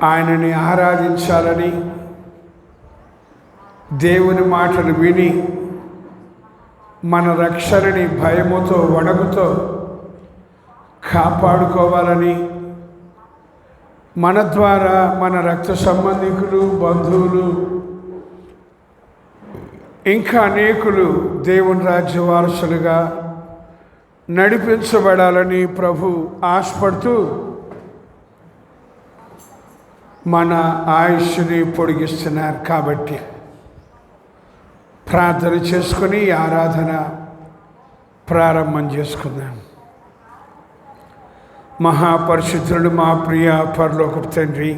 ఆయనని ఆరాధించాలని, దేవుని మాటలు విని మన రక్షణని భయముతో వణుకుతో కాపాడుకోవాలని, మన ద్వారా మన రక్త సంబంధికులు, బంధువులు, ఇంకా అనేకులు దేవుని రాజ్య వారసులుగా నడిపించబడాలని ప్రభు ఆశపడుతూ మన ఆయుష్ని పొడిగిస్తున్నారు. కాబట్టి ప్రార్థన చేసుకొని ఆరాధన ప్రారంభం చేసుకుందాం. మహాపరిశుద్ధుడు మా ప్రియ పరలోకపు తండ్రి,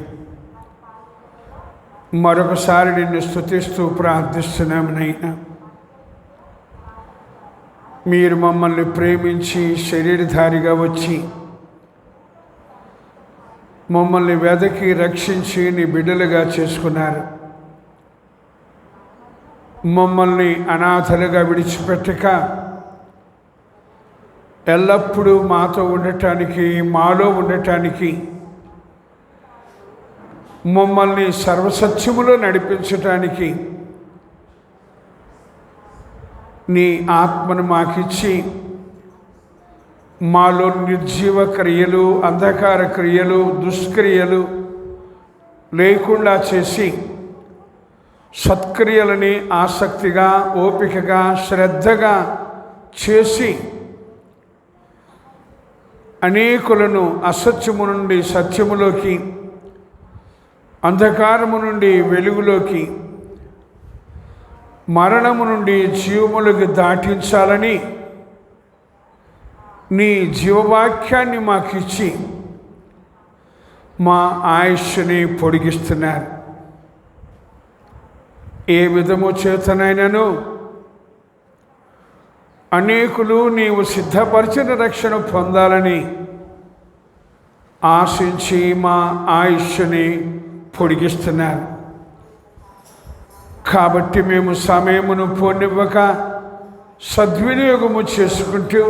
మరొకసారి నిన్ను స్తుతిస్తూ ప్రార్థిస్తున్నామనైనా. మీరు మమ్మల్ని ప్రేమించి శరీరధారిగా వచ్చి మమ్మల్ని వెదకి రక్షించి నీ బిడ్డలుగా చేసుకున్నారు. మమ్మల్ని అనాథలుగా విడిచిపెట్టక ఎల్లప్పుడూ మాతో ఉండటానికి, మాలో ఉండటానికి, మమ్మల్ని సర్వసత్యములో నడిపించటానికి నీ ఆత్మను మాకిచ్చి మాలో నిర్జీవ క్రియలు, అంధకార క్రియలు, దుష్క్రియలు లేకుండా చేసి సత్క్రియలని ఆసక్తిగా, ఓపికగా, శ్రద్ధగా చేసి అనేకులను అసత్యము నుండి సత్యములోకి, అంధకారము నుండి వెలుగులోకి, మరణము నుండి జీవములకు దాటించాలని నీ జీవవాక్యాన్ని మాకిచ్చి మా ఆయుష్ని పొడిగిస్తున్నారు. ఏ విధము చేతనైనను అనేకులు నీవు సిద్ధపరిచిన రక్షణ పొందాలని ఆశించి మా ఆయుష్ని పొడిగిస్తున్నారు. కాబట్టి మేము సమయమును పోనివ్వక సద్వినియోగము చేసుకుంటూ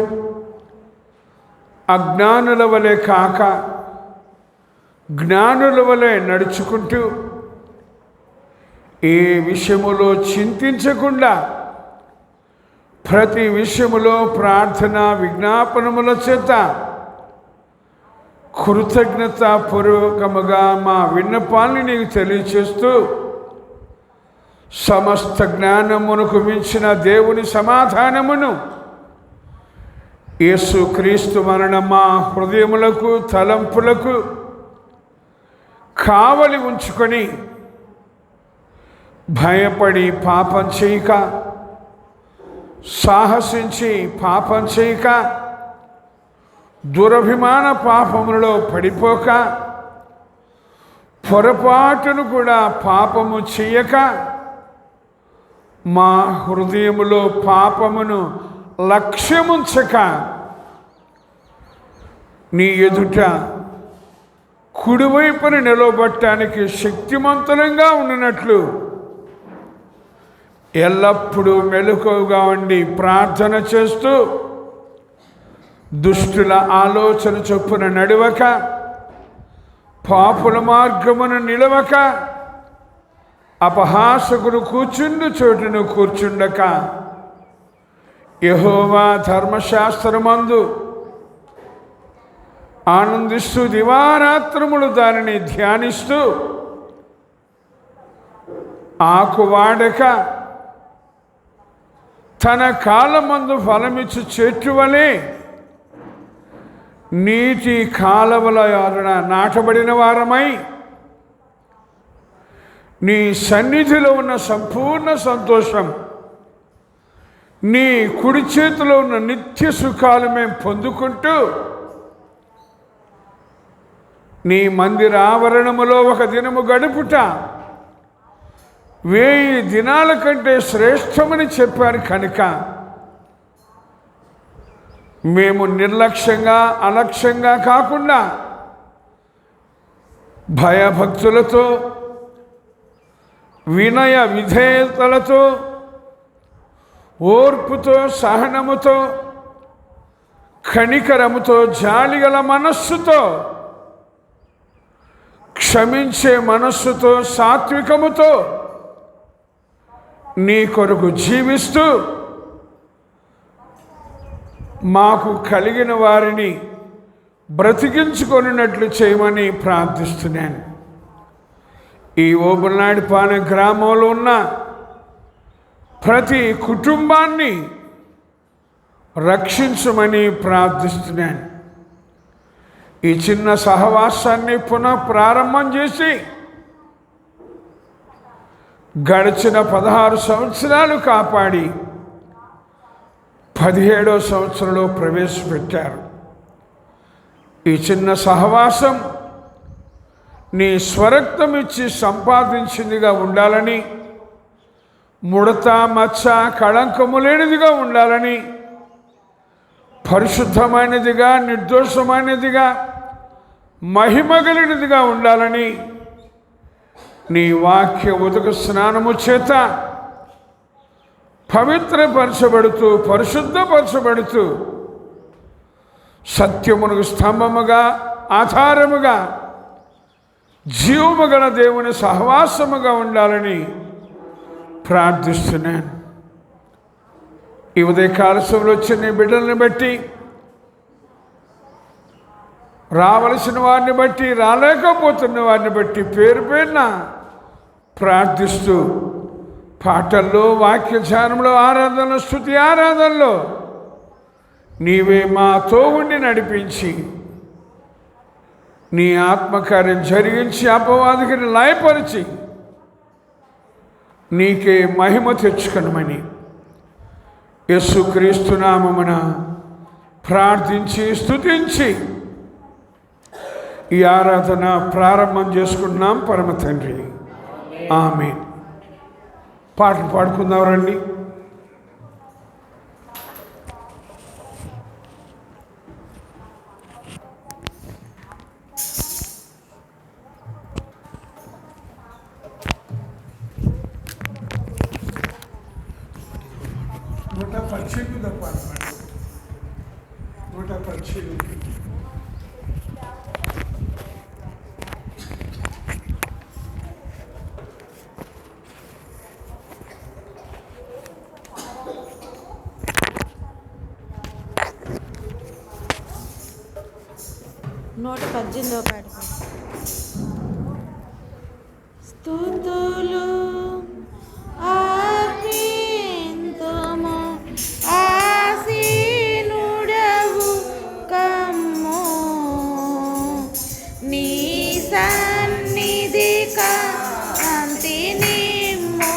అజ్ఞానుల వలె కాక జ్ఞానుల వలె నడుచుకుంటూ ఏ విషయములో చింతించకుండా ప్రతి విషయములో ప్రార్థన విజ్ఞాపనముల చేత కృతజ్ఞతాపూర్వకముగా మా విన్నపాన్ని నీకు తెలియచేస్తూ సమస్త జ్ఞానమునకు మించిన దేవుని సమాధానమును యేసుక్రీస్తు వలన మా హృదయములకు, తలంపులకు కావలి ఉంచుకొని భయపడి పాపం చేయక, సాహసించి పాపం చేయక, దురభిమాన పాపములలో పడిపోక, పొరపాటును కూడా పాపము చేయక, మా హృదయములో పాపమును లక్ష్యముంచక నీ ఎదుట కుడివైపున నిలవబట్టడానికి శక్తిమంతులంగా ఉన్నట్లు ఎల్లప్పుడూ మెలకువగా ఉండి ప్రార్థన చేస్తూ దుష్టుల ఆలోచన చొప్పున నడవక, పాపుల మార్గమును నిలవక, అపహాసకుడు కూర్చుండు చోటును కూర్చుండక, యెహోవా ధర్మశాస్త్రమందు ఆనందిస్తూ దివారాత్రములు దానిని ధ్యానిస్తూ ఆకువాడక తన కాలమందు ఫలమిచ్చు చెట్టు వలె నీటి కాలవల నాటబడిన వారమై నీ సన్నిధిలో ఉన్న సంపూర్ణ సంతోషం, నీ కుడి చేతిలో ఉన్న నిత్య సుఖాలు మేము పొందుకుంటూ నీ మందిర ఆవరణములో ఒక దినము గడుపుట 1000 దినాల కంటే శ్రేష్టమని చెప్పారు. కనుక మేము నిర్లక్ష్యంగా, అలక్ష్యంగా కాకుండా భయభక్తులతో, వినయ విధేయతలతో, ఓర్పుతో, సహనముతో, కనికరముతో, జాలిగల మనస్సుతో క్షమించే మనస్సుతో సాత్వికముతో నీ కొరకు జీవిస్తూ మాకు కలిగిన వారిని బ్రతికించుకొనినట్లు చేయమని ప్రార్థిస్తున్నాను. ఈ ఓబుల్నాయుడుపాలెం గ్రామంలో ఉన్న ప్రతి కుటుంబాన్ని రక్షించమని ప్రార్థిస్తున్నాను. ఈ చిన్న సహవాసాన్ని పునః ప్రారంభం చేసి గడిచిన 16 సంవత్సరాలు కాపాడి 17వ సంవత్సరంలో ప్రవేశపెట్టారు. ఈ చిన్న సహవాసం నీ స్వరక్తం ఇచ్చి సంపాదించిందిగా ఉండాలని, ముడత మచ్చ కళంకము లేనిదిగా ఉండాలని, పరిశుద్ధమైనదిగా నిర్దోషమైనదిగా మహిమగలిగినదిగా ఉండాలని నీ వాక్య ఉదక స్నానము చేత పవిత్రపరచబడుతూ పరిశుద్ధపరచబడుతూ సత్యమునకు స్తంభముగా ఆధారముగా జీవము గల దేవుని సహవాసముగా ఉండాలని ప్రార్థిస్తున్నాను. ఈ ఉదయకాల సమయంలో వచ్చిన నీ బిడ్డల్ని బట్టి, రావలసిన వారిని బట్టి, రాలేకపోతున్న వారిని బట్టి పేరు పేరున ప్రార్థిస్తూ పాటల్లో, వాక్య ధ్యానంలో, ఆరాధనలో, స్తుతి ఆరాధనలో నీవే మాతో ఉండి నడిపించి నీ ఆత్మకార్యం జరిగించి అపవాదికి లయపరిచి నీకే మహిమ తెచ్చుకొనమని యేసుక్రీస్తు నామమున ప్రార్థించి స్తుతించి ఈ ఆరాధన ప్రారంభం చేసుకుంటున్నాం. పరమ తండ్రి, ఆమేన్. పాటలు పాడుకుందాం రండి. నూట 18 పాట పాడు. 118. పాట. స్తుతులు అర్పింతుము ఆసీనుడవు కమ్ము నీ సన్నిధి కాంతి నిమ్ము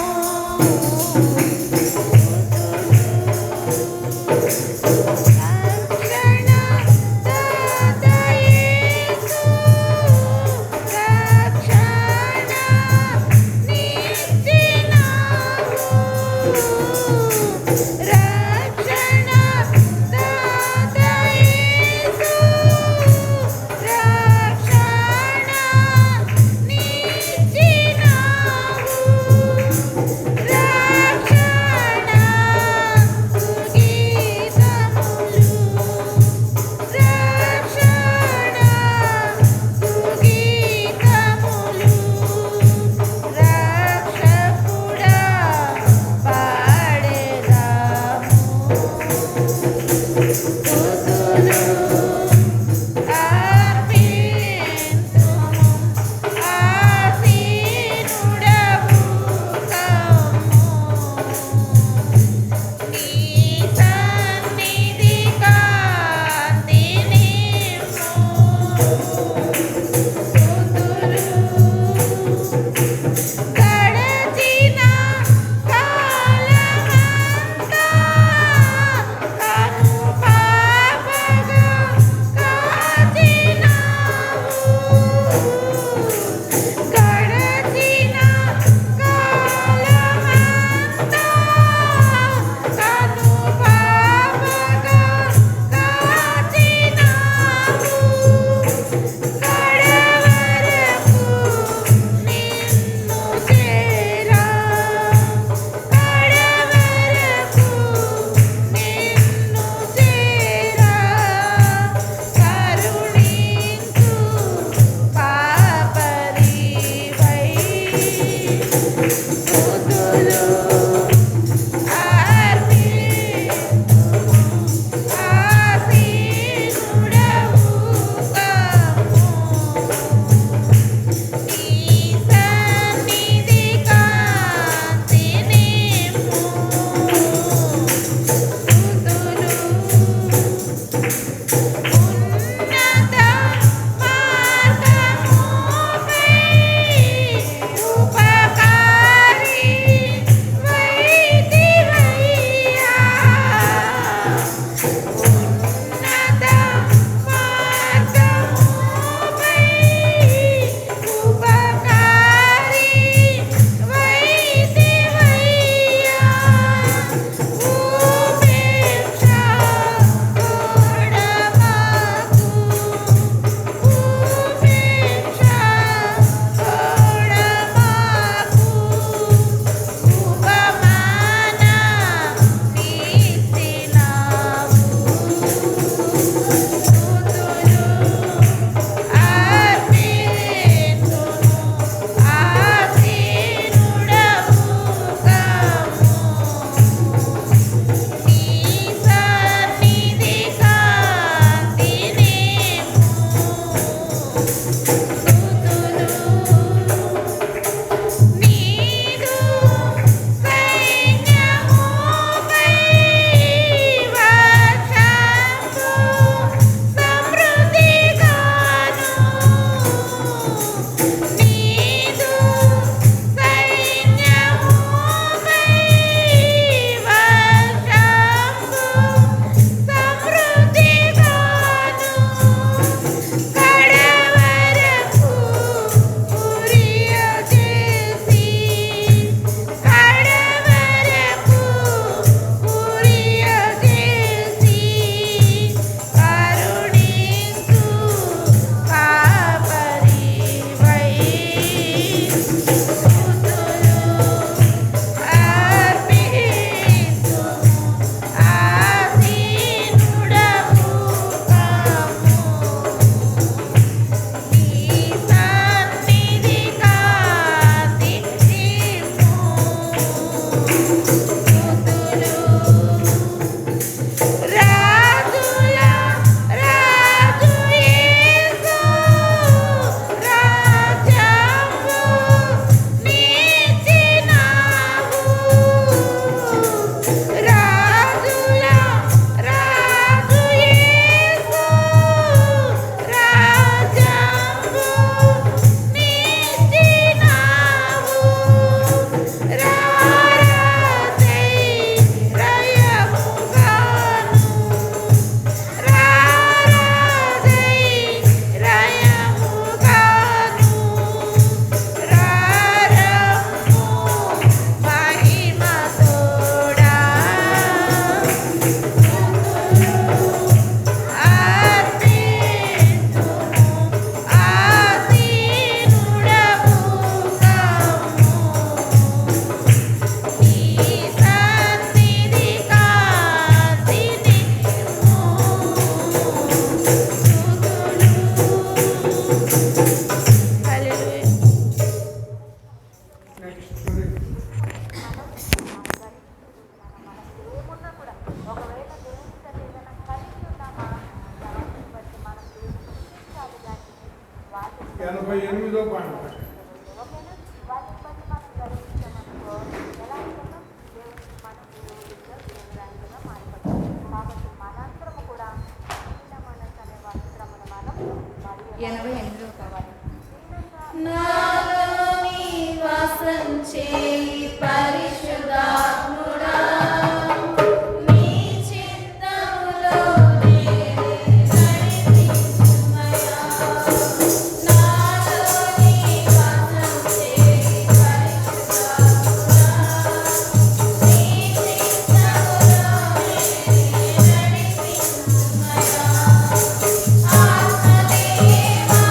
ఆత్మదేవా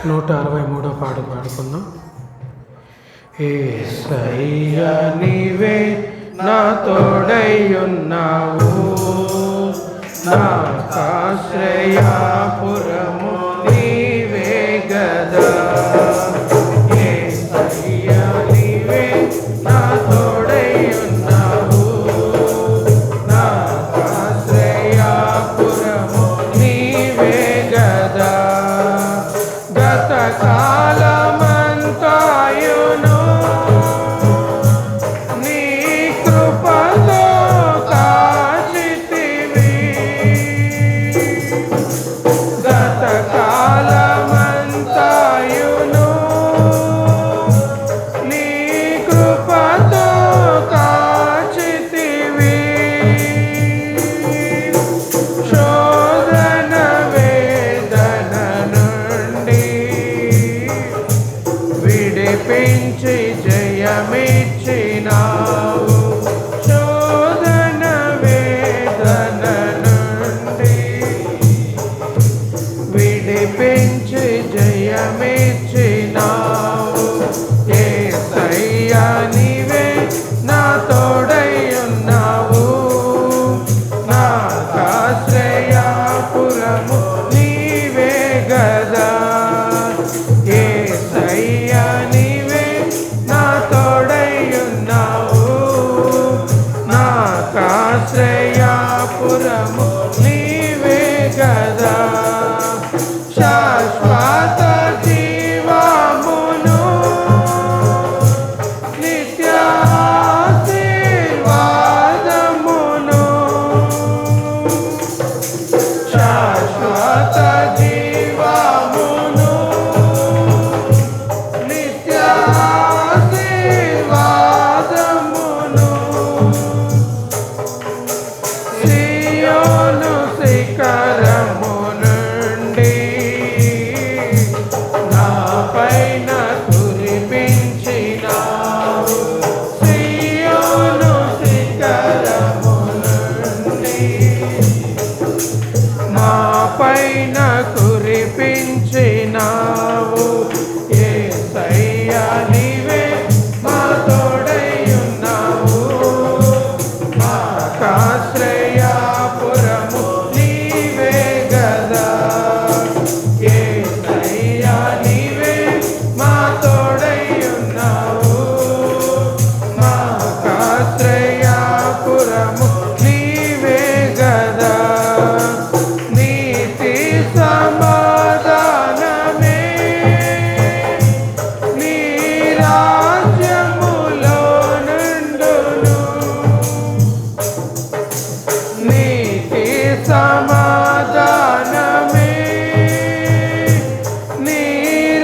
163వ పాట పాడుకుందాం. యేసయ్యా నీవే నా తోడైయున్నావు, నా ఆశ్రయపురము నీవే గదా. యేసయ్యా నీవే నా తోడైయున్నావు, నా ఆశ్రయపురము నీవే గదా. గత కాలమంతాయును నీ కృపతో కాచితివి, గత కాలమంతాయును నీ కృపతో కాచితివి. శోధన వేదన నుండి విడిపించి జయమిచ్చినావు, శోధన వేదన నుండి విడిపించి జయమిచ్చినావు. యేసయ్యా నీవే నా తోడైయున్నావు, నా ఆశ్రయపురము నీవే గదా. యేసయ్యా నీవే నా తోడైయున్నావు, నా ఆశ్రయపురము నీవే గదా. శాశ్వత జీవమును నిత్యాశీర్వాదమును, శాశ్వత జీవమును నిత్యాశీర్వాదమును సియోను శిఖరము నుండి నా పైన కురిపించినావు, సియోను శిఖరము నుండి నా పైన కురిపించినావు. యేసయ్యా నీవే మా తోడైయున్నావు, మా ఆశ్రయపురము నీవే గదా. యేసయ్యా నీవే మా తోడైయున్నావు, మా ఆశ్రయపురము నీవే గదా. నీతి సమాధానమే నీ రాజ్యములో నుండును, నీతి సమాధానమే నీ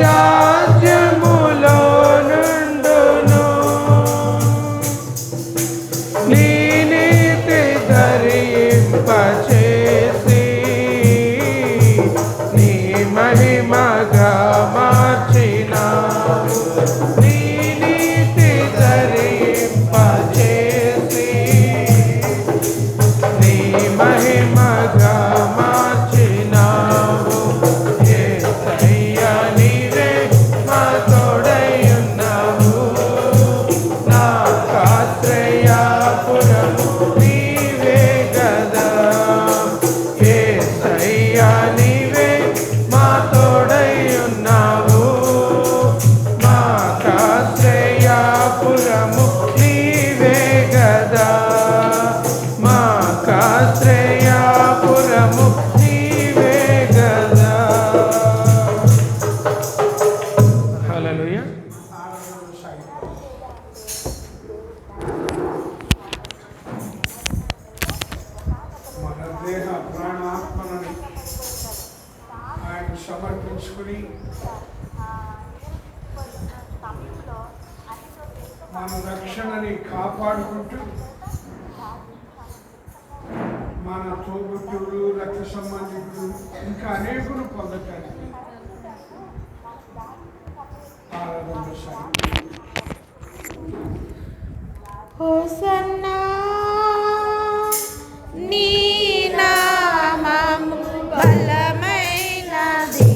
రాజ్యములో నుండును. నీ నీతి ధరింపచేసి నీ మహిమగా మార్చినావు, నీ నీతి ధరింపచేసి నీ మహిమగా మార్చినావు. యేసయ్యా నీవే మా తోడైయున్నావు, నా ఆశ్రయపురము నీవే గదా. యేసయ్యా నీవే మా తోడైయున్నావు, మా ఆశ్రయపురము నీవే గదా, మా ఆశ్రయపురము నీవే గదా. హల్లెలూయా. మన దేహ ప్రాణాత్మలను ఆయన సమర్పించుకుని మన రక్షణని కాపాడుకుంటూ మన తోబుట్టువులు, రక్త సంబంధికులు, ఇంకా అనేకులు పొందటానికి ఆరాధన సాగించాలి. హోసన్నా నీ నామము బలమైనది,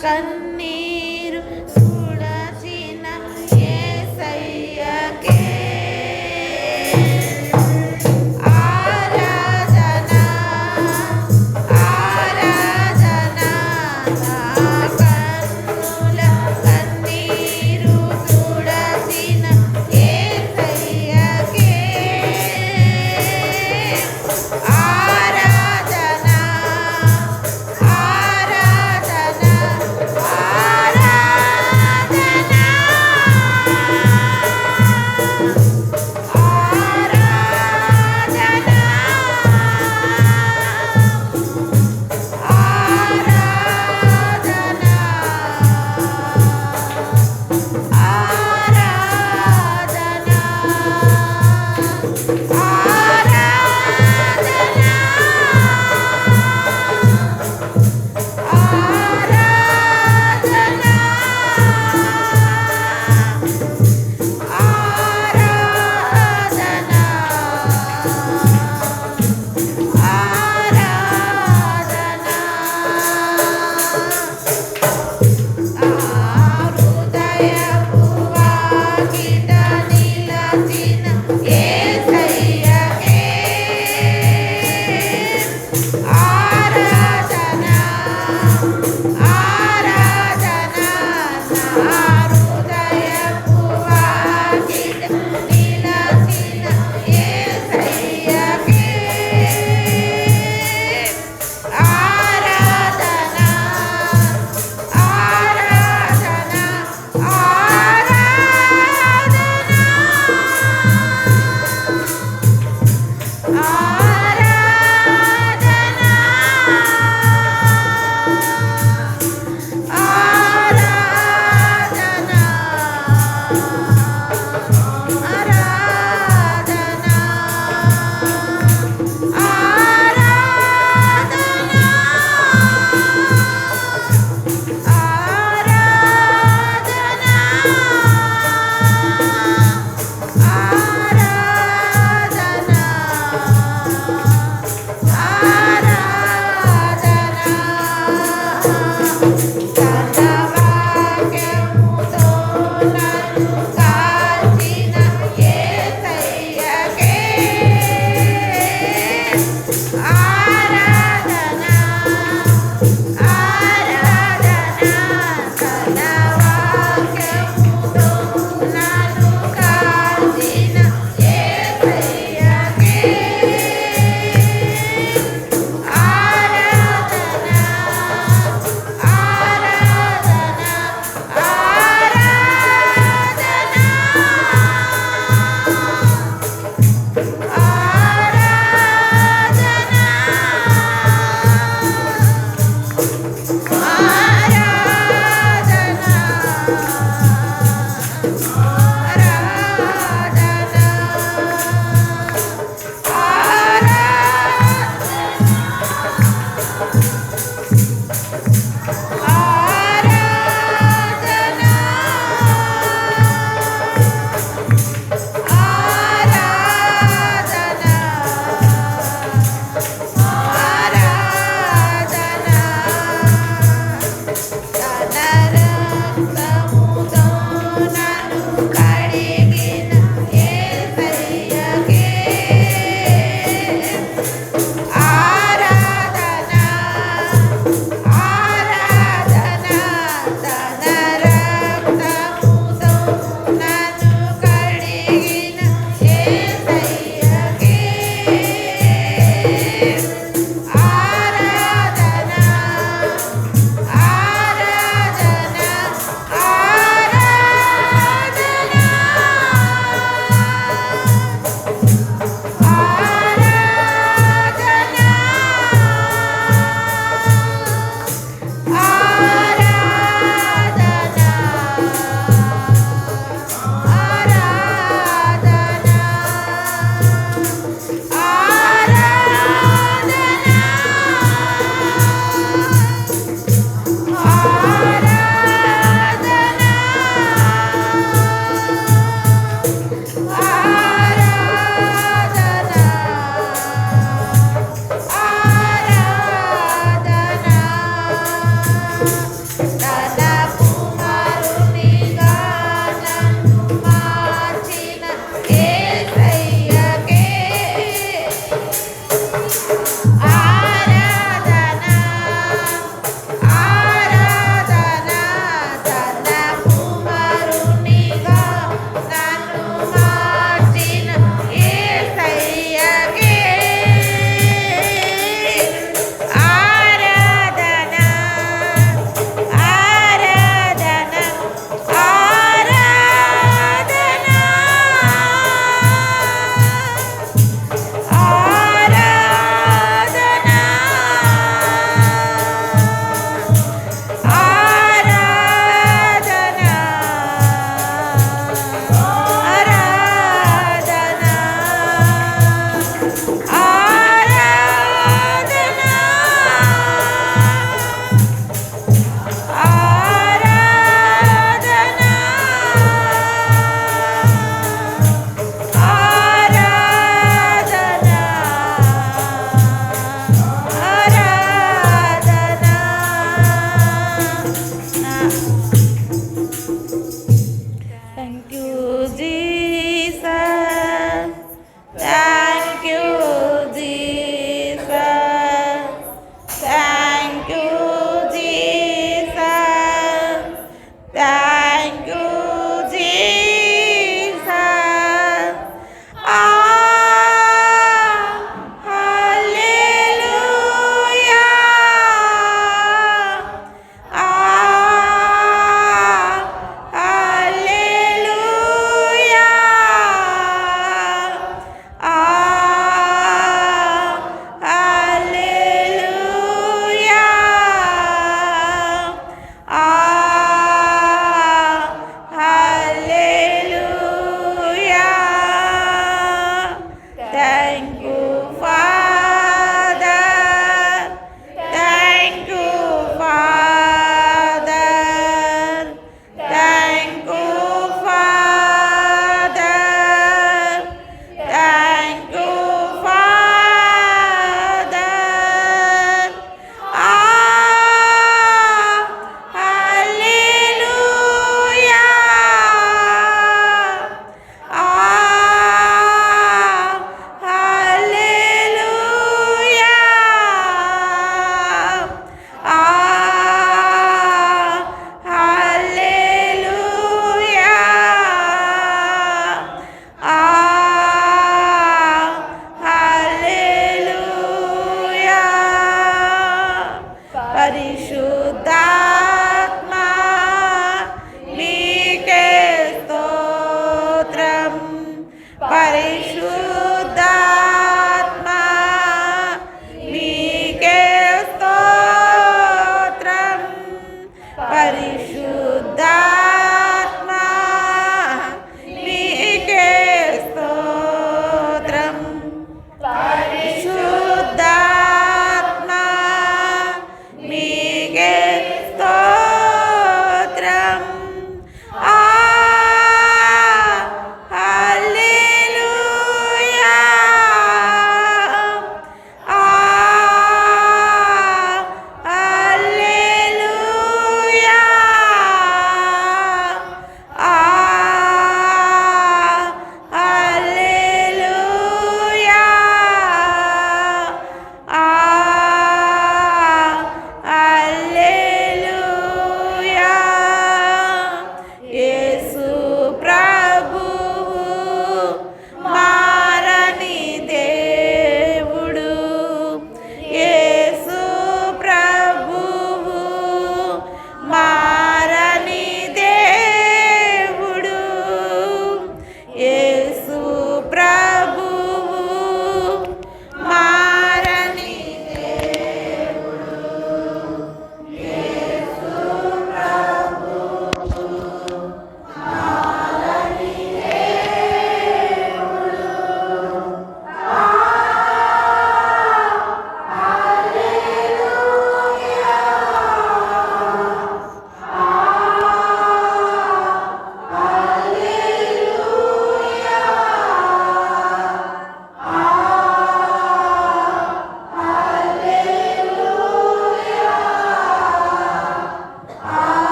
కన్నీరు చూడచిన యేసయ్యకే ఆరాధన ఆరాధన నా కన్నుల కన్నీరు చూడచిన యేసయ్యకే ఆరాధన ఆరాధన ఆరాధన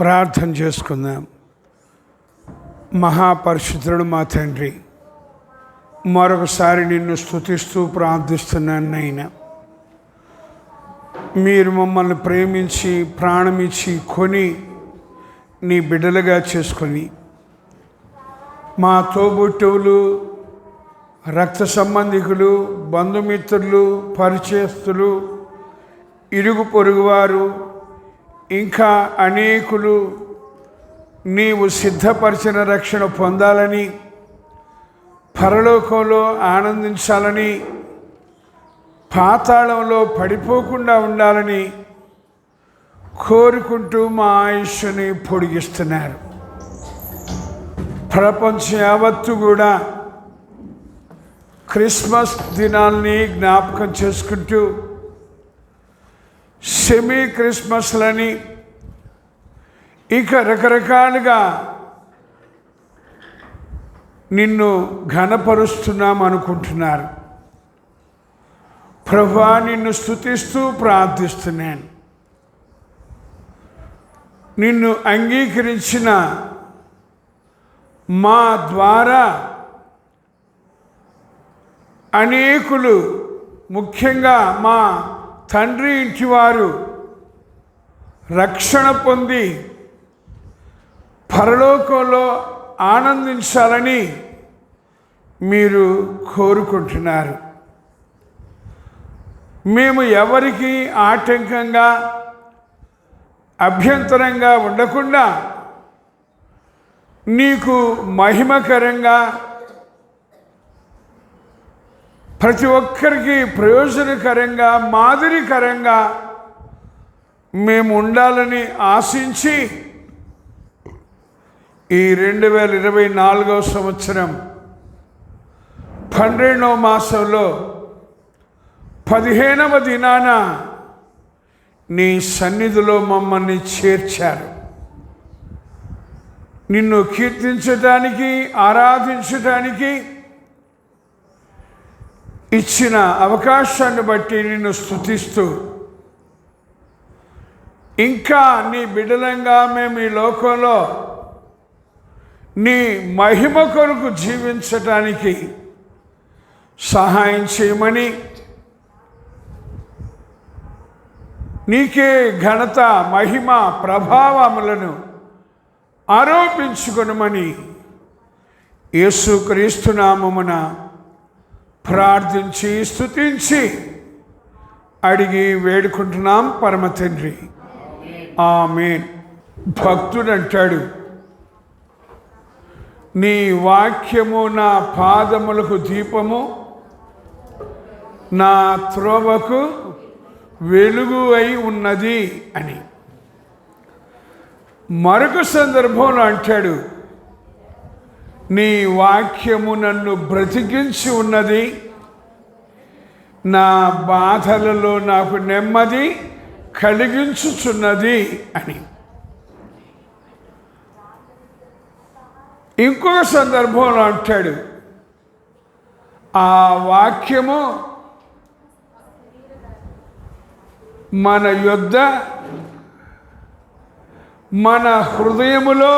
ప్రార్థన చేసుకుందాం. మహాపరిశుద్ధుడు మా తండ్రి, మరొకసారి నిన్ను స్తుతిస్తూ ప్రార్థిస్తున్నాను నాయనా. మీరు మమ్మల్ని ప్రేమించి ప్రాణమిచ్చి కొని నీ బిడ్డలుగా చేసుకొని మా తోబుట్టువులు, రక్త సంబంధికులు, బంధుమిత్రులు, పరిచయస్తులు, ఇరుగు పొరుగువారు, ఇంకా అనేకులు నీవు సిద్ధపరిచిన రక్షణ పొందాలని, పరలోకంలో ఆనందించాలని, పాతాళంలో పడిపోకుండా ఉండాలని కోరుకుంటూ మా ఆయుష్ని పొడిగిస్తున్నారు. ప్రపంచం యావత్తు కూడా క్రిస్మస్ దినాల్ని జ్ఞాపకం చేసుకుంటూ సెమీ క్రిస్మస్లని ఇక రకరకాలుగా నిన్ను ఘనపరుస్తున్నాం అనుకుంటున్నారు. ప్రభువా, నిన్ను స్తుతిస్తూ ప్రార్థిస్తున్నాను. నిన్ను అంగీకరించిన మా ద్వారా అనేకులు, ముఖ్యంగా మా తండ్రి ఇంటి వారు రక్షణ పొంది పరలోకంలో ఆనందించాలని మీరు కోరుకుంటున్నారు. మేము ఎవరికి ఆటంకంగా, అభ్యంతరంగా ఉండకుండా నీకు మహిమకరంగా, ప్రతి ఒక్కరికి ప్రయోజనకరంగా, మాదిరికరంగా మేము ఉండాలని ఆశించి ఈ 2024వ సంవత్సరం 12వ మాసంలో 15వ దినాన నీ సన్నిధిలో మమ్మల్ని చేర్చారు. నిన్ను కీర్తించడానికి, ఆరాధించడానికి ఇచ్చిన అవకాశాన్ని బట్టి నిన్ను స్తుతిస్తూ, ఇంకా నీ బిడ్డలంగా మేము ఈ లోకంలో నీ మహిమ కొరకు జీవించటానికి సహాయం చేయమని, నీకే ఘనత, మహిమ, ప్రభావములను ఆరోపించుకొనమని యేసుక్రీస్తు నామమున ప్రార్థించి స్తుతించి అడిగి వేడుకుంటున్నాం పరమ తండ్రి. ఆమేన్. భక్తుడు అంటాడు, నీ వాక్యము నా పాదములకు దీపము, నా త్రోవకు వెలుగు అయి ఉన్నది అని. మరొక సందర్భంలో అంటాడు, నీ వాక్యము నన్ను బ్రతికించి ఉన్నది, నా బాధలలో నాకు నెమ్మది కలిగించుచున్నది అని. ఇంకొక సందర్భంలో అంటాడు, ఆ వాక్యము మన యొద్ద, మన హృదయములో,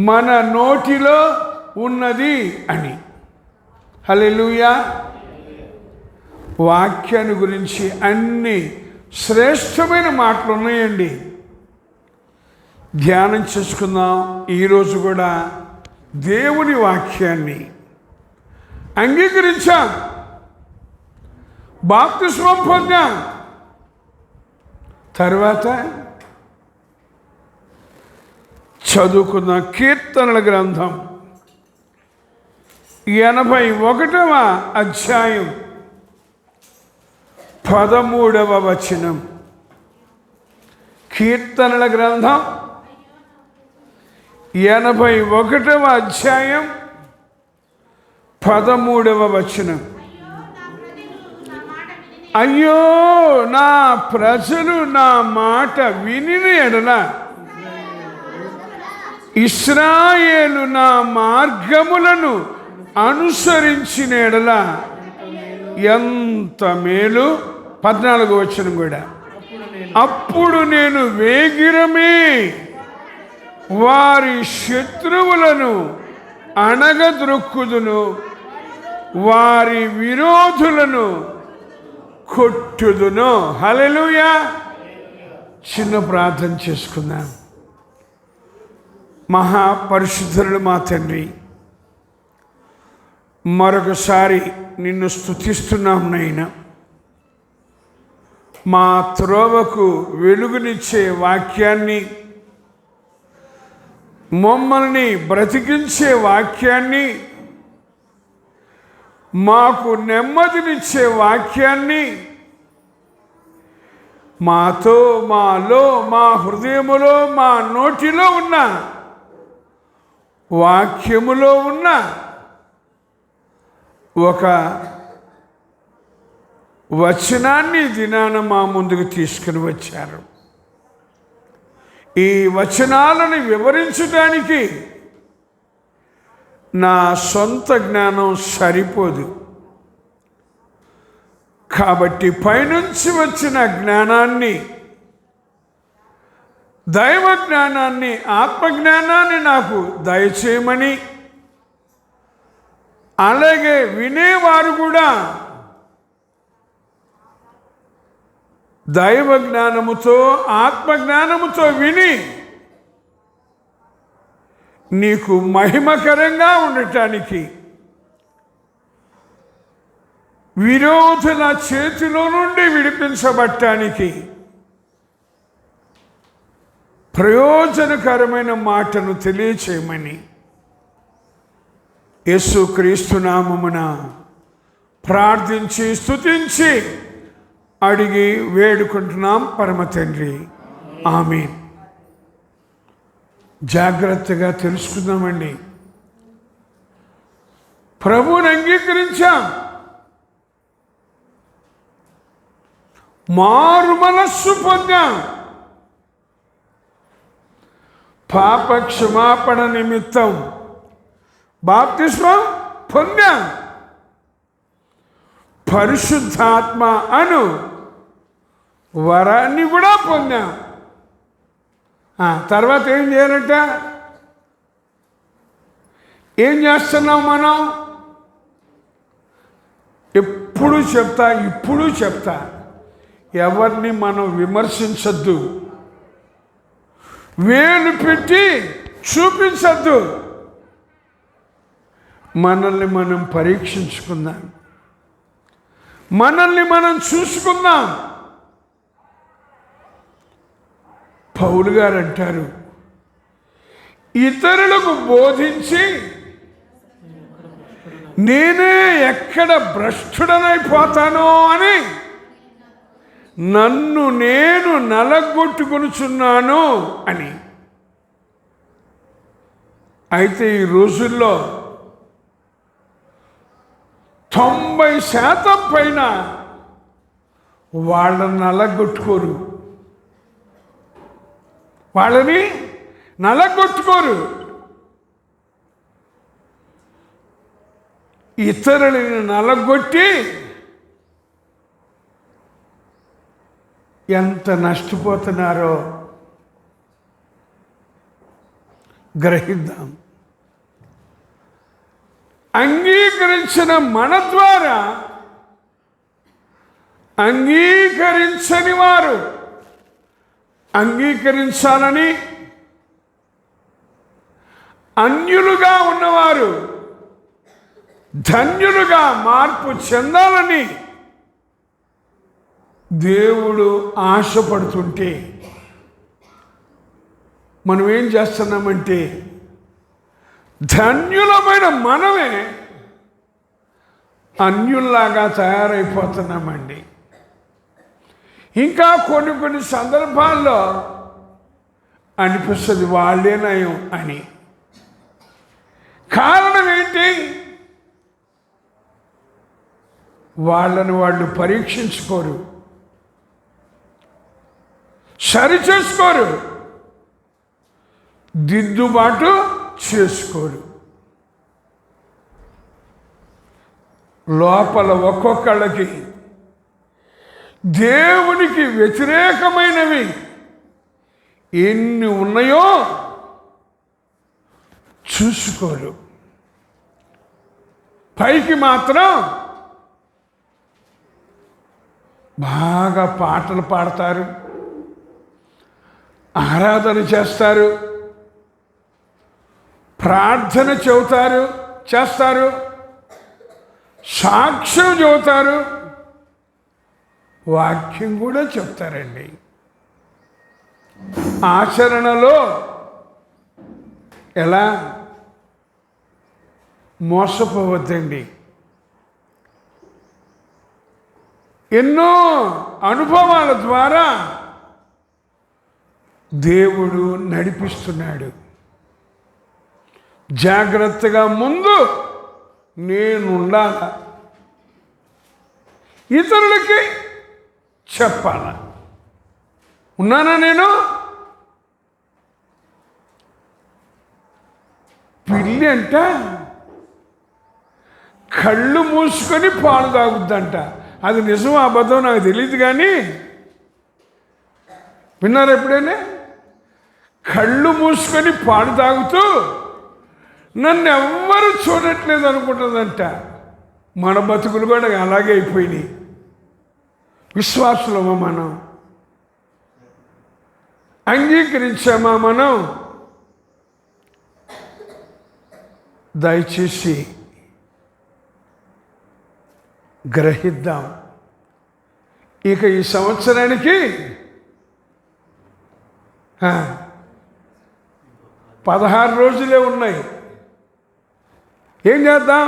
మన నోటిలో ఉన్నది అని. హల్లెలూయా. వాక్యాన్ని గురించి అన్ని శ్రేష్టమైన మాటలు ఉన్నాయండి. ధ్యానం చేసుకుందాం. ఈరోజు కూడా దేవుని వాక్యాన్ని అంగీకరించాం, బాప్తిస్మం పొందాం. తర్వాత చదువుకున్న కీర్తనల గ్రంథం 81వ అధ్యాయం 13వ వచనం. కీర్తనల గ్రంథం 81వ అధ్యాయం 13వ వచనం. అయ్యో, నా ప్రజలు నా మాట వినిన ఎడల, ఇశ్రాయేలు నా మార్గములను అనుసరించిన ఎడల ఎంత మేలు. 14వ వచనం కూడా. అప్పుడు నేను వేగిరమే వారి శత్రువులను అణగద్రొక్కుదును, వారి విరోధులను కొట్టుదును. హల్లెలూయా. చిన్న ప్రార్థన చేసుకుందాం. మహాపరిశుద్ధుడు మా తండ్రి, మరొకసారి నిన్ను స్తుతిస్తున్నాం నైనా. మా త్రోవకు వెలుగునిచ్చే వాక్యాన్ని, మమ్మల్ని బ్రతికించే వాక్యాన్ని, మాకు నెమ్మదినిచ్చే వాక్యాన్ని మాతో, మాలో, మా హృదయములో, మా నోటిలో ఉన్న వాక్యములో ఉన్న ఒక వచనాన్ని దినాన మా ముందుకు తీసుకుని వచ్చారు. ఈ వచనాలను వివరించడానికి నా సొంత జ్ఞానం సరిపోదు. కాబట్టి పైనుంచి వచ్చిన జ్ఞానాన్ని, దైవ జ్ఞానాన్ని, ఆత్మజ్ఞానాన్ని నాకు దయచేయమని, అలాగే వినేవారు కూడా దైవ జ్ఞానముతో, ఆత్మజ్ఞానముతో విని నీకు మహిమకరంగా ఉండటానికి, విరోధుల చేతిలో నుండి విడిపించబట్టానికి ప్రయోజనకరమైన మాటను తెలియచేయమని యేసుక్రీస్తు నామమున ప్రార్థించి స్తుతించి అడిగి వేడుకుంటున్నాం పరమ తండ్రి. ఆమేన్. జాగ్రత్తగా తెలుసుకుందామండి. ప్రభువుని అంగీకరించాం, మారు మనస్సు పొందాం, పాప క్షమాపణ నిమిత్తం బాప్తిస్మం పొందాం, పరిశుద్ధాత్మ అను వరాన్ని కూడా పొందాం. తర్వాత ఏం చేయాలంట? ఏం చేస్తున్నాం మనం? ఎప్పుడు చెప్తా, ఇప్పుడు చెప్తా, ఎవరిని మనం విమర్శించద్దు, వేలు పెట్టి చూపించద్దు. మనల్ని మనం పరీక్షించుకుందాం, మనల్ని మనం చూసుకుందాం. పౌలు గారు అంటారు, ఇతరులకు బోధించి నేనే ఎక్కడ భ్రష్టుడనైపోతానో అని నన్ను నేను నలగొట్టుకొనుచున్నాను అని. అయితే ఈ రోజుల్లో 90% పైన వాళ్ళని నలగొట్టుకోరు, వాళ్ళని నలగొట్టుకోరు. ఇతరులని నలగొట్టి ఎంత నష్టపోతున్నారో గ్రహిద్దాం. అంగీకరించిన మన ద్వారా అంగీకరించని వారు అంగీకరించాలని, అన్యులుగా ఉన్నవారు ధన్యులుగా మార్పు చెందాలని దేవుడు ఆశపడుతుంటే మనం ఏం చేస్తున్నామంటే ధన్యులమైన మనమే అన్యుల్లాగా తయారైపోతున్నామండి. ఇంకా కొన్ని సందర్భాల్లో అనిపిస్తుంది వాళ్ళే నయం అని. కారణం ఏంటి? వాళ్ళని వాళ్ళు పరీక్షించుకోరు, సరి చేసుకోరు, దిద్దుబాటు చేసుకోరు. లోపల ఒక్కొక్కళ్ళకి దేవునికి వ్యతిరేకమైనవి ఎన్ని ఉన్నాయో చూసుకోరు. పైకి మాత్రం బాగా పాటలు పాడతారు, ఆరాధన చేస్తారు, ప్రార్థన చేస్తారు, సాక్ష్యం చెబుతారు, వాక్యం కూడా చెప్తారండి. ఆచరణలో ఎలా మోసపోవద్దండి. ఎన్నో అనుభవాల ద్వారా దేవుడు నడిపిస్తున్నాడు. జాగ్రత్తగా ముందు నేనుండాల, ఇతరులకి చెప్పాల. ఉన్నానా నేను? పిల్లి అంట కళ్ళు మూసుకొని పాలు తాగుద్దంట. అది నిజం అబద్ధం నాకు తెలియదు, కానీ విన్నారు ఎప్పుడైనా? కళ్ళు మూసుకొని పాలు తాగుతూ నన్ను ఎవ్వరూ చూడట్లేదు అనుకుంటుందంట. మన బతుకులు కూడా అలాగే అయిపోయినాయి. విశ్వాసులమా మనం? అంగీకరించామా మనం? దయచేసి గ్రహిద్దాం. ఇక ఈ సంవత్సరానికి 16 రోజులే ఉన్నాయి. ఏం చేద్దాం?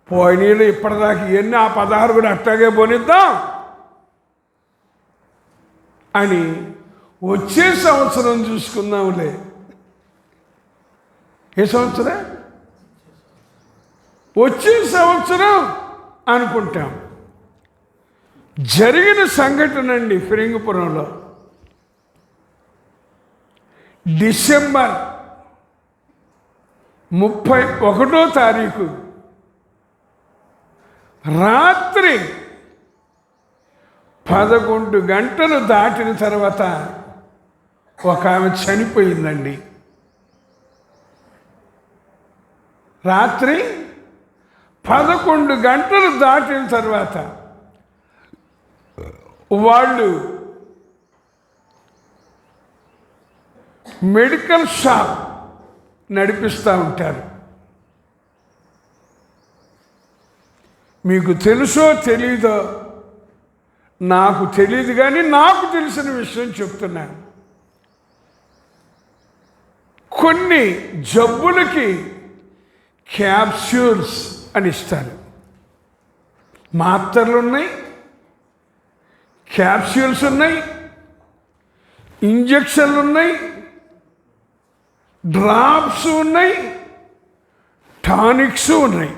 పోయినీళ్ళు ఇప్పటిదాకా ఎన్ని, ఆ 16 కూడా అట్టాగే పోనిద్దాం అని వచ్చే సంవత్సరం చూసుకుందాంలే. ఏ సంవత్సరం? వచ్చే సంవత్సరం అనుకుంటాం. జరిగిన సంఘటన అండి ఫిరింగిపురంలో. డిసెంబర్ 31వ తారీఖు రాత్రి 11 గంటలు దాటిన తర్వాత ఒక ఆమె చనిపోయిందండి. రాత్రి 11 గంటలు దాటిన తర్వాత వాళ్ళు మెడికల్ షాప్ నడిపిస్తూ ఉంటారు. మీకు తెలుసో తెలీదో నాకు తెలియదు, కానీ నాకు తెలిసిన విషయం చెప్తున్నాను. కొన్ని జబ్బులకి క్యాప్సూల్స్ అని ఇస్తారు. మాత్రలు ఉన్నాయి, క్యాప్సూల్స్ ఉన్నాయి, ఇంజక్షన్లు ఉన్నాయి, డ్రాప్స్ ఉన్నాయి, టానిక్స్ ఉన్నాయి.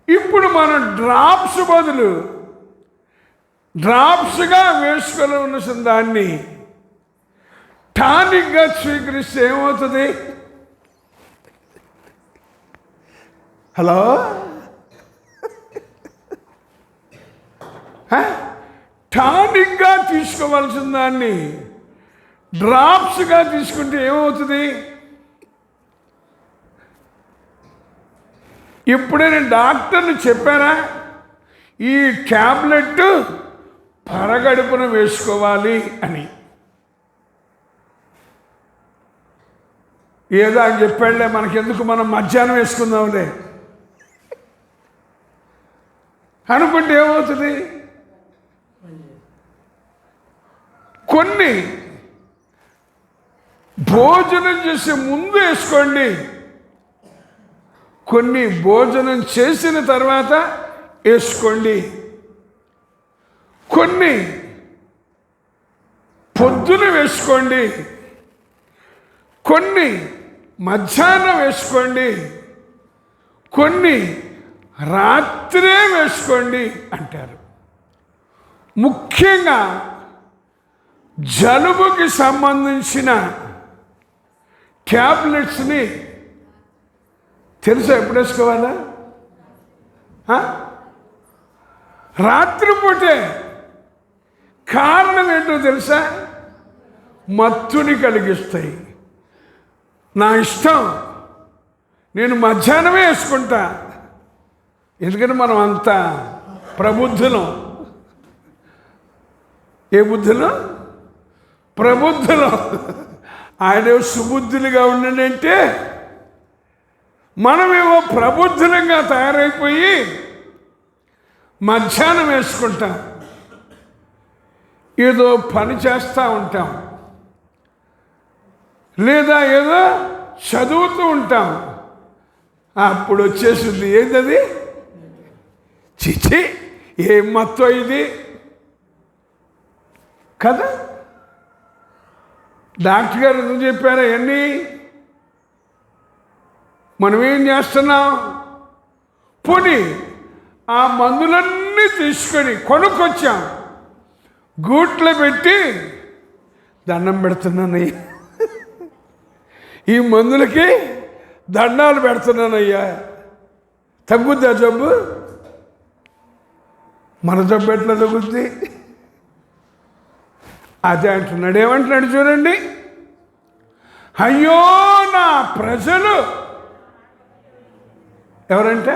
ఇప్పుడు మనం డ్రాప్స్ బదులు డ్రాప్స్గా వేసుకొని ఉన్న దాన్ని టానిక్గా స్వీకరిస్తే ఏమవుతుంది? హలో, టానిక్గా తీసుకోవాల్సిన దాన్ని డ్రాప్స్గా తీసుకుంటే ఏమవుతుంది? ఇప్పుడైనా డాక్టర్లు చెప్పారా ఈ ట్యాబ్లెట్ పరగడుపున వేసుకోవాలి అని? ఏదో అని చెప్పాడులే, మనకెందుకు, మనం మధ్యాహ్నం వేసుకుందాంలే అనుకుంటే ఏమవుతుంది? కొన్ని భోజనం చేసే ముందు వేసుకోండి, కొన్ని భోజనం చేసిన తర్వాత వేసుకోండి, కొన్ని పొద్దున వేసుకోండి, కొన్ని మధ్యాహ్నం వేసుకోండి, కొన్ని రాత్రే వేసుకోండి అంటారు. ముఖ్యంగా జలుబుకి సంబంధించిన ట్యాబ్లెట్స్ని తెలుసా ఎప్పుడు వేసుకోవాలా? రాత్రిపూటే. కారణం ఏంటో తెలుసా? మత్తుని కలిగిస్తాయి. నా ఇష్టం, నేను మధ్యాహ్నమే వేసుకుంటా. ఎందుకంటే మనం అంతా ప్రబుద్ధులం. ఏ బుద్ధులం? ప్రబుద్ధులం. ఆయన సుబుద్ధులుగా ఉండంటే మనమేమో ప్రబుద్ధులంగా తయారైపోయి మధ్యాహ్నం వేసుకుంటాం. ఏదో పని చేస్తూ ఉంటాం, లేదా ఏదో చదువుతూ ఉంటాం. అప్పుడు వచ్చేసింది ఏంటది? చిచి, ఏం మత్తు ఇది కదా. డాక్టర్ గారు ఎందుకు చెప్పారు అవన్నీ? మనం ఏం చేస్తున్నాం? పోనీ ఆ మందులన్నీ తీసుకొని కొనుక్కొచ్చాం, గూట్లో పెట్టి దండం పెడుతున్నానయ్యా, ఈ మందులకి దండాలు పెడుతున్నానయ్యా. తగ్గుద్దా జబ్బు? మన జబ్బు ఎట్లా తగ్గుద్ది? అదే అంటున్నాడు. ఏమంటున్నాడు చూడండి, అయ్యో నా ప్రజలు. ఎవరంటే?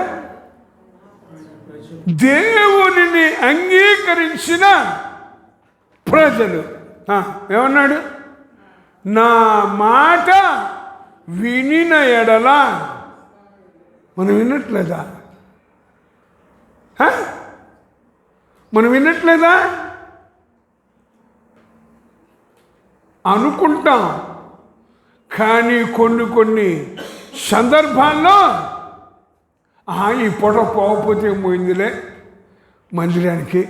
దేవునిని అంగీకరించిన ప్రజలు. ఏమన్నాడు? నా మాట వినిన ఎడల. మనం వినట్లేదా? మనం వినట్లేదా? అనుకుంటాం, కానీ కొన్ని సందర్భాల్లో ఈ పూట పోకపోతే పోయిందిలే మందిరానికి.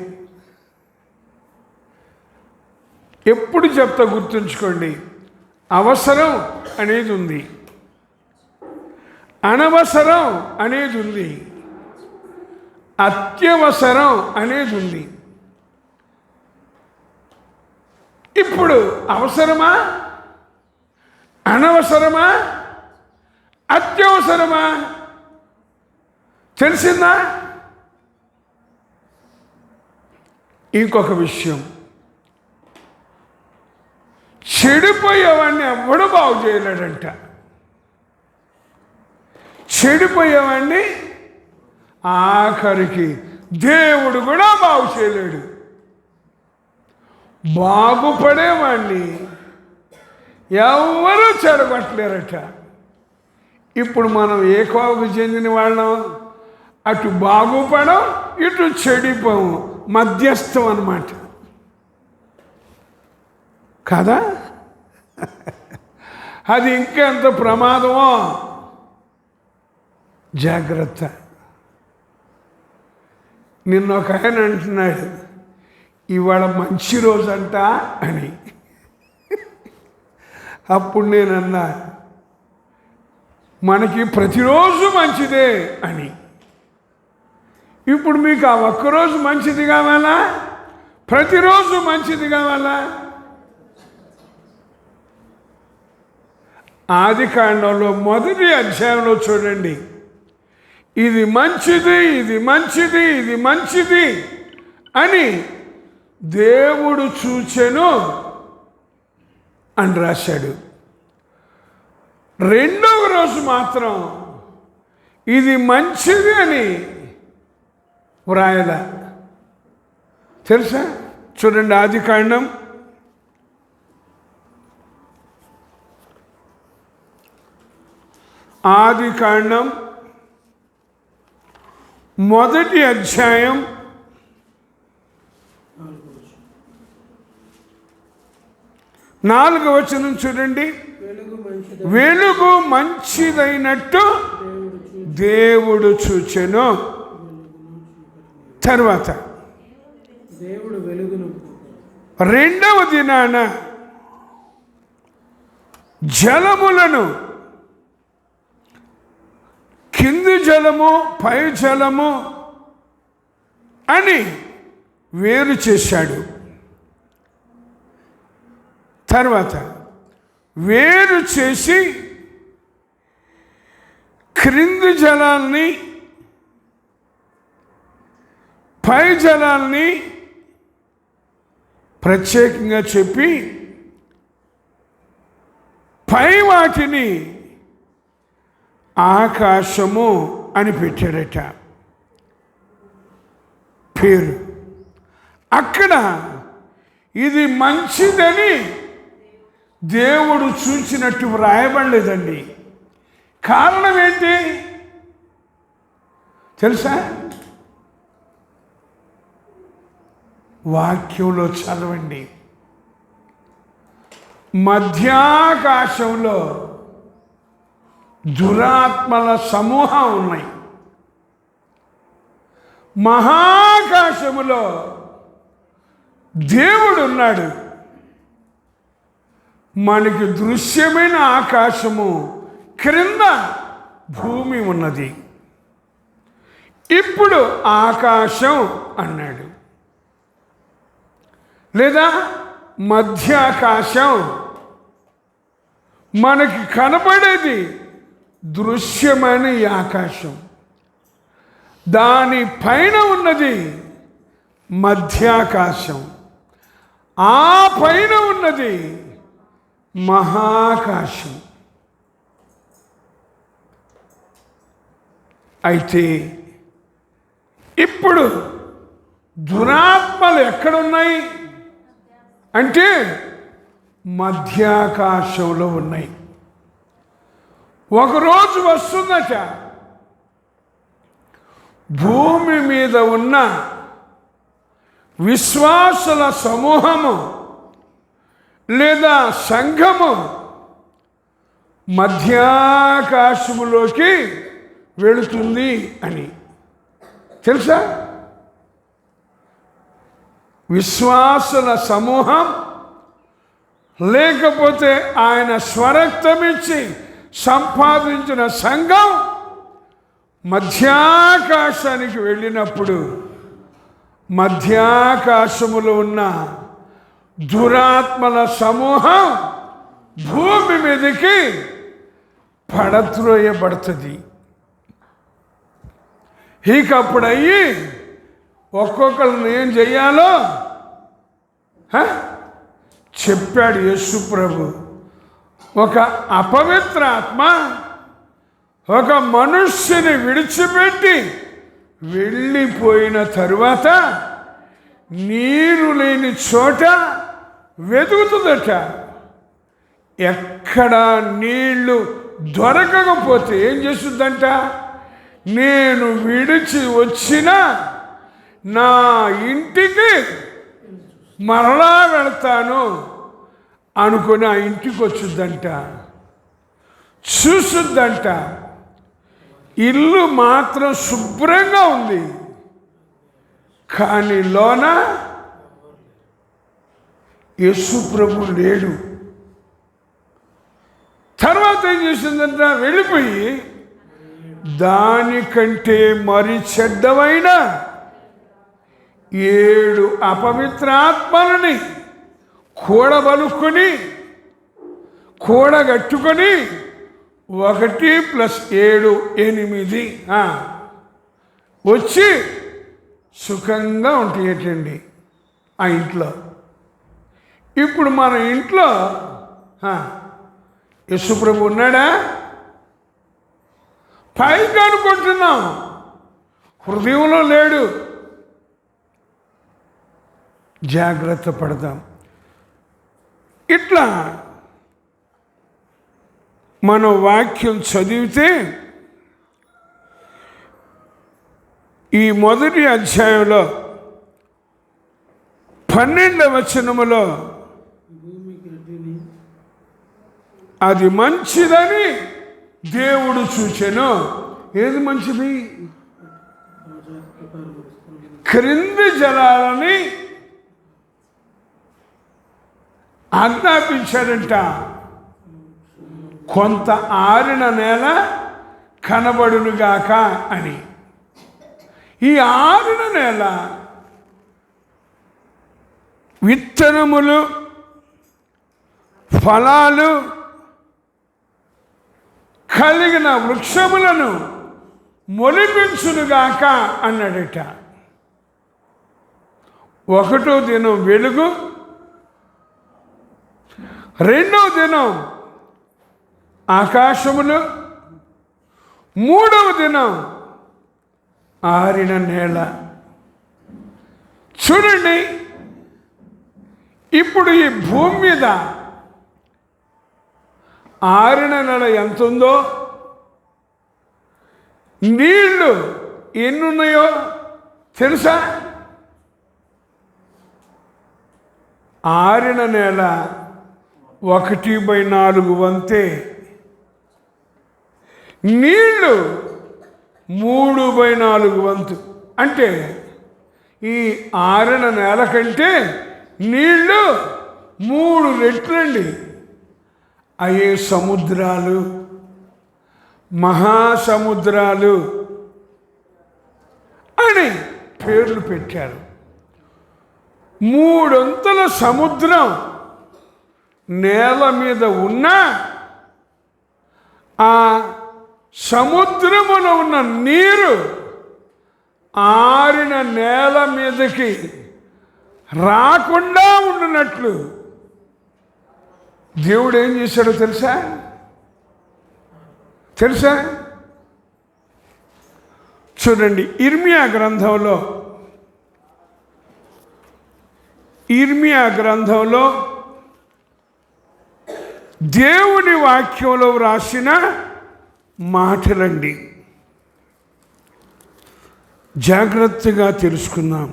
ఎప్పుడు చెప్తా గుర్తుంచుకోండి, అవసరం అనేది ఉంది, అనవసరం అనేది ఉంది, అత్యవసరం అనేది ఉంది. ఇప్పుడు అవసరమా, అనవసరమా, అత్యవసరమా తెలిసిందా? ఇంకొక విషయం, చెడిపోయేవాడిని ఎవడు బాగు చేయలేడంట. చెడిపోయేవాడిని ఆఖరికి దేవుడు కూడా బాగు చేయలేడు. బాగుపడేవాడిని ఎవరు చెడగొట్టలేరట. ఇప్పుడు మనం ఏ కోవకు చెందిన వాళ్ళం? అటు బాగుపడం, ఇటు చెడిపోము, మధ్యస్థం అన్నమాట కదా. అది ఇంకెంత ప్రమాదమో జాగ్రత్త. నిన్న ఒక ఆయన అంటున్నాడు, ఇవాళ మంచి రోజంట అని. అప్పుడు నేనన్నా, మనకి ప్రతిరోజు మంచిదే అని. ఇప్పుడు మీకు ఆ ఒక్కరోజు మంచిది కావాలా, ప్రతిరోజు మంచిది కావాలా? ఆదికాండంలో 1వ అధ్యాయంలో చూడండి, ఇది మంచిది, ఇది మంచిది, ఇది మంచిది అని దేవుడు చూచెను అని రాశాడు. 2వ రోజు మాత్రం ఇది మంచిది అని వ్రాయలా. తెలుసా? చూడండి, ఆదికాండం 1వ అధ్యాయం 4వ వచనం చూడండి. వెలుగు మంచిదైనట్టు దేవుడు చూచెను. తర్వాత దేవుడు వెలుగును 2వ దినాన జలములను, కింది జలము పై జలము అని వేరు చేశాడు. తర్వాత వేరు చేసి క్రింది జలాల్ని పై జలాల్ని ప్రత్యేకంగా చెప్పి పై వాటిని ఆకాశము అని పెట్టాడట పేరు. అక్కడ ఇది మంచిదని దేవుడు చూసినట్టు వ్రాయబడలేదండి. కారణం ఏంటి తెలుసా? వాక్యంలో చదవండి. మధ్యాకాశంలో దురాత్మల సమూహం ఉన్నాయి. మహాకాశములో దేవుడు ఉన్నాడు. మనకి దృశ్యమైన ఆకాశము క్రింద భూమి ఉన్నది. ఇప్పుడు ఆకాశం అన్నాడు, లేదా మధ్యాకాశం. మనకి కనబడేది దృశ్యమైన ఈ ఆకాశం, దాని పైన ఉన్నది మధ్యాకాశం, ఆ పైన ఉన్నది మహాకాశం. అయితే ఇప్పుడు దురాత్మలు ఎక్కడున్నాయి అంటే మధ్యాకాశంలో ఉన్నాయి. ఒకరోజు వస్తుందట, భూమి మీద ఉన్న విశ్వాసుల సమూహము లేదా సంఘము మధ్యాకాశములోకి వెళుతుంది అని తెలుసా? విశ్వాసుల సమూహం లేకపోతే ఆయన స్వరక్తమిచ్చి సంపాదించిన సంఘం మధ్యాకాశానికి వెళ్ళినప్పుడు మధ్యాకాశములో ఉన్న దురాత్మల సమూహం భూమి మీదకి పడత్రోయబడుతుంది. ఇక అప్పుడు అయ్యి ఒక్కొక్కరిని ఏం చెయ్యాలో చెప్పాడు యేసు ప్రభు. ఒక అపవిత్ర ఆత్మ ఒక మనుష్యుని విడిచిపెట్టి వెళ్ళిపోయిన తరువాత నీరు లేని చోట వెతుకుతుందట. ఎక్కడ నీళ్లు దొరకకపోతే ఏం చేస్తుందంట? నేను విడిచి వచ్చిన నా ఇంటికి మరలా వెళ్తాను అనుకుని ఆ ఇంటికి వచ్చుద్దంట, చూసుద్దంట. ఇల్లు మాత్రం శుభ్రంగా ఉంది, కానీ లోన యేసు ప్రభు లేడు. తర్వాత ఏం చేసిందంట? వెళ్ళిపోయి దానికంటే మరి చెడ్డమైన 7 అపవిత్రాత్మలని కూడగట్టుకొని 1+7 8 వచ్చి సుఖంగా ఉంటాయటండి ఆ ఇంట్లో. ఇప్పుడు మన ఇంట్లో యేసుప్రభు ఉన్నాడా? పైకి అనుకుంటున్నాం, హృదయంలో లేడు. జాగ్రత్త పడదాం. ఇట్లా మనం వాక్యం చదివితే ఈ మొదటి అధ్యాయంలో 12వ వచనములో అది మంచిదని దేవుడు చూచెను. ఏది మంచిది? క్రింది జలాలని ఆజ్ఞాపించాడంట. కొంత ఆరిన నేల కనబడునుగాక అని. ఈ ఆరిన నేల విత్తనములు, ఫలాలు కలిగిన వృక్షములను మొలిపించునుగాక అన్నాడట. ఒకటో దినం వెలుగు, రెండో దినం ఆకాశములు, మూడవ దినం ఆరిన నేల. చూడండి, ఇప్పుడు ఈ భూమి మీద ఆరిన నెల ఎంత ఉందో, నీళ్లు ఎన్నున్నాయో తెలుసా? ఆరిన నేల 1/4 వంతే, నీళ్లు 3/4 వంతు. అంటే ఈ ఆరిన నేల కంటే నీళ్లు 3 రెట్లండి. అయ్యే సముద్రాలు, మహాసముద్రాలు అని పేర్లు పెట్టారు. 3 అంతల సముద్రం నేల మీద ఉన్న ఆ సముద్రములో ఉన్న నీరు ఆరిన నేల మీదకి రాకుండా ఉండినట్లు దేవుడు ఏం చేశాడో తెలుసా? చూడండి, ఇర్మియా గ్రంథంలో దేవుని వాక్యంలో వ్రాసిన మాటలండి. జాగ్రత్తగా తెలుసుకుందాం.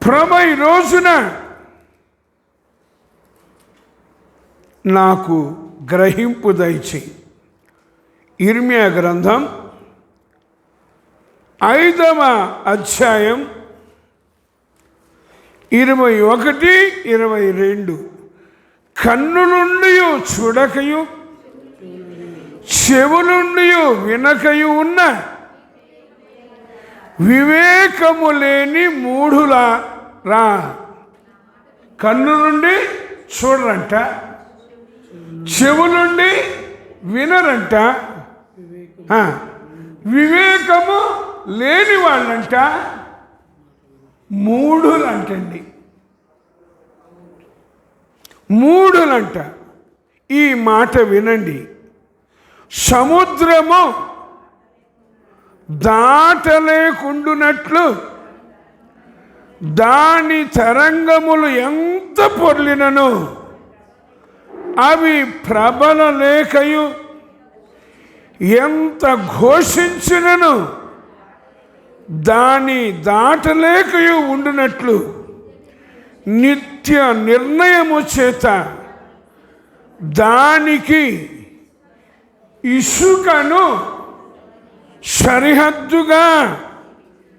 ప్రభు ఈ రోజున నాకు గ్రహింపు దయచేయి. ఇర్మియా గ్రంథం 5వ అధ్యాయం 21, 22. కన్నులుండి చూడకయు, చెవులుండి వినకయు ఉన్న వివేకము లేని మూఢులారా. కన్ను నుండి చూడరంట, చెవులుండి వినరంట, వివేకము లేని వాళ్ళంట మూఢులంటండి. మూఢులంట. ఈ మాట వినండి. సముద్రము దాటలేకుండునట్లు దాని తరంగములు ఎంత పొర్లినను అవి ప్రబల లేకయు ఎంత ఘోషించినను దాని దాటలేకయు ఉండునట్లు నిత్య నిర్ణయము చేత దానికి ఇసుకను సరిహద్దుగా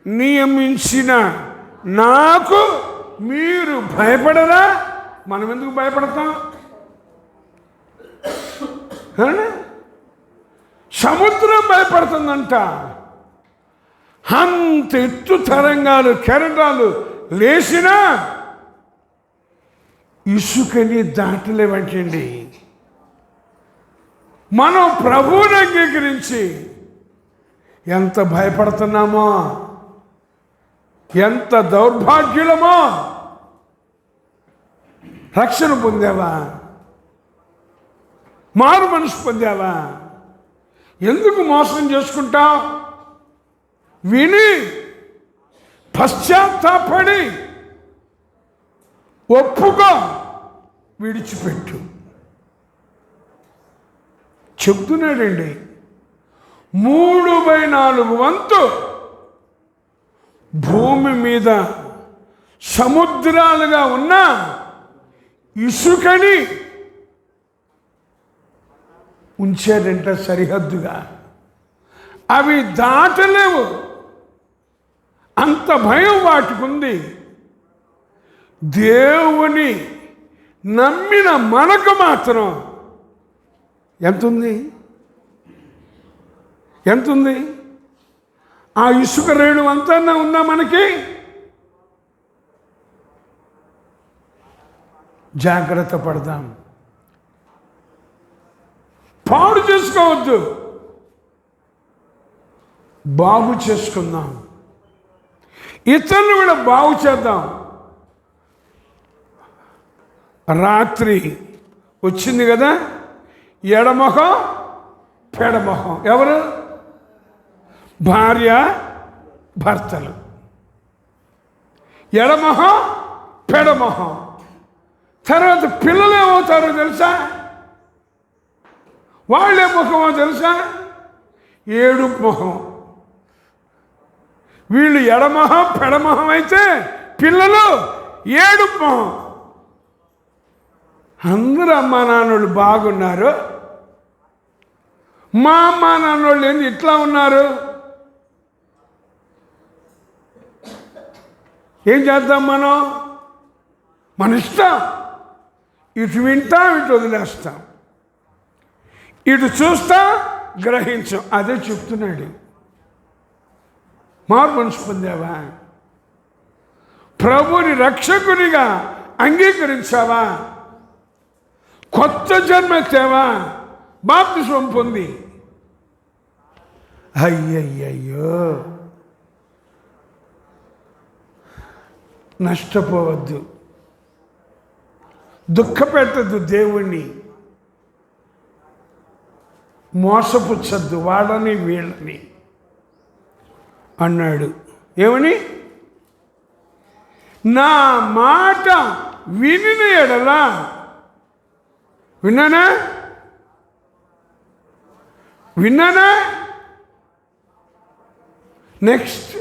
నియమించిన నాకు మీరు భయపడరా? మనం ఎందుకు భయపడతాం? సముద్రం భయపడుతుందంట. అంత ఎత్తు తరంగాలు, కెరటాలు లేచినా ఇసుకని దాటలేవంటండి. మనం ప్రభువుని అంగీకరించి ఎంత భయపడుతున్నామో, ఎంత దౌర్భాగ్యులమో. రక్షణ పొందావా? మారు మనసు పొందావా? ఎందుకు మోసం చేసుకుంటావు? విని పశ్చాత్తాపడి ఒప్పుకో, విడిచిపెట్టు. చెప్తున్నాడండి. 3/4 వంతు భూమి మీద సముద్రాలుగా ఉన్న ఇసుకని ఉంచాడంట సరిహద్దుగా. అవి దాటలేవు. అంత భయం వాటికుంది. దేవుని నమ్మిన మనకు మాత్రం ఎంతుంది? ఆ ఇసుక రేణు అంతా ఉందా మనకి? జాగ్రత్త పడదాం. పాడు చేసుకోవద్దు, బాగు చేసుకుందాం. ఇతరులు కూడా బాగు చేద్దాం. రాత్రి వచ్చింది కదా, ఎడమొహం పెడమొహం. ఎవరు? భార్య భర్తలు. ఎడమొహం పెడమొహం. తర్వాత పిల్లలు ఏమవుతారో తెలుసా? వాళ్ళే ముఖమో తెలుసా? ఏడుపు ముఖం. వీళ్ళు ఎడమొహం పెడమొహం అయితే పిల్లలు ఏడుపు మొహం. అందరూ అమ్మా నాన్నోళ్ళు బాగున్నారు, మా అమ్మా నాన్నోళ్ళు ఏంది ఇట్లా ఉన్నారు? ఏం చేద్దాం మనం? మన ఇష్టం. ఇటు వింటాం, ఇటు వదిలేస్తాం, ఇటు చూస్తా గ్రహించం. అదే చెప్తున్నాడు. మారు మనసు పొందావా? ప్రభుని రక్షకునిగా అంగీకరించావా? కొత్త జన్మ ఎత్తావా? బాప్తిస్మం పొంది. అయ్యయ్యయ్యో, నష్టపోవద్దు, దుఃఖపెట్టద్దు, దేవుణ్ణి మోసపుచ్చద్దు, వాళ్ళని వీళ్ళని అన్నాడు. ఏమని? నా మాట వినిన ఎడలా. విన్నానా? విన్నానా? నెక్స్ట్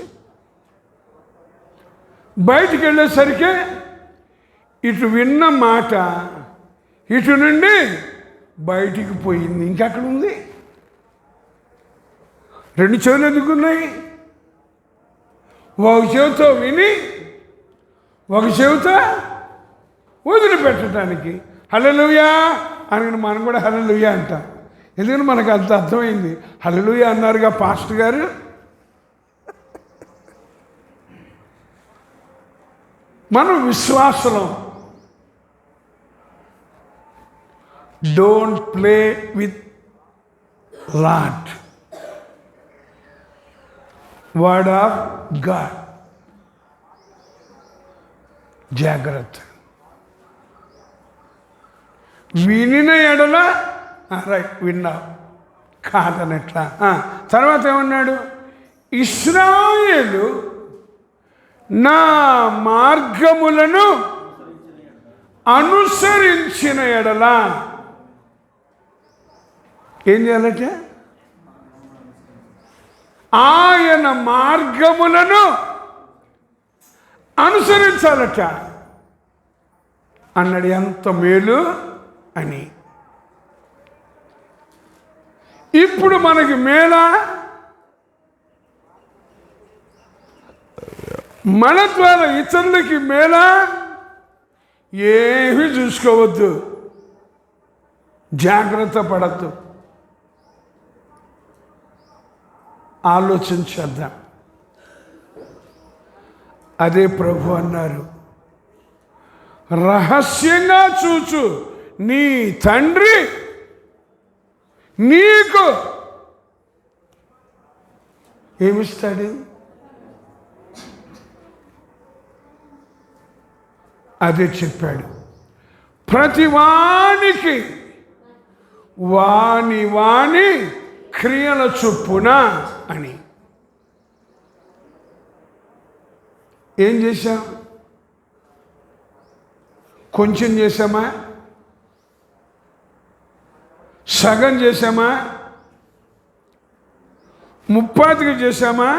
బయటికి వెళ్ళేసరికి ఇటు విన్న మాట ఇటు నుండి బయటికి పోయింది. ఇంకెక్కడ ఉంది? రెండు చెవులు ఎందుకున్నాయి? ఒక చెవితో విని ఒక చెవితో వదిలిపెట్టడానికి. హల్లెలూయా అని మనం కూడా హల్లెలూయా అంటాం. ఎందుకంటే మనకు అంత అర్థమైంది. హల్లెలూయా అన్నారుగా పాస్టర్ గారు. మనం విశ్వాసం. Don't play with lot, word of God. జాగ్రత్త. వినిన ఎడల రైట్, విన్నా కాదనట్లా. తర్వాత ఏమన్నాడు? ఇశ్రాయేలు నా మార్గములను అనుసరించిన ఎడల ఏం చేయాలట? ఆయన మార్గములను అనుసరించాలట అన్నాడు. ఎంత మేలు అని. ఇప్పుడు మనకి మేలా? మన ద్వారా ఇతరులకి మేలా? ఏమీ చూసుకోవద్దు, జాగ్రత్త పడద్దు, ఆలోచించేద్దాం. అదే ప్రభు అన్నారు, రహస్యంగా చూచు నీ తండ్రి నీకు ఏమిస్తాడు? అదే చెప్పాడు, ప్రతి వానికి వాని వాని క్రియల చొప్పున అని. ఏం చేశాం? కొంచెం చేసామా? సగం చేసామా? ముప్పాతికి చేసామా?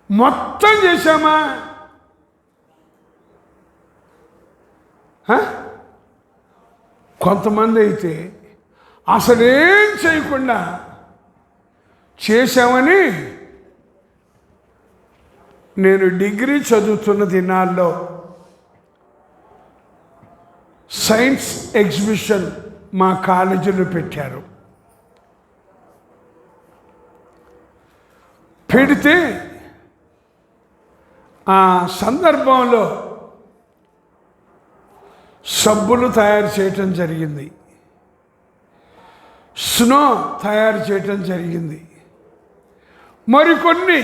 మొత్తం చేసామా? కొంతమంది అయితే అసలేం చేయకుండా చేశామని. నేను డిగ్రీ చదువుతున్న దినాల్లో సైన్స్ ఎగ్జిబిషన్ మా కాలేజీలో పెట్టారు. పెడితే ఆ సందర్భంలో సబ్బులు తయారు చేయటం జరిగింది, స్నో తయారు చేయటం జరిగింది, మరికొన్ని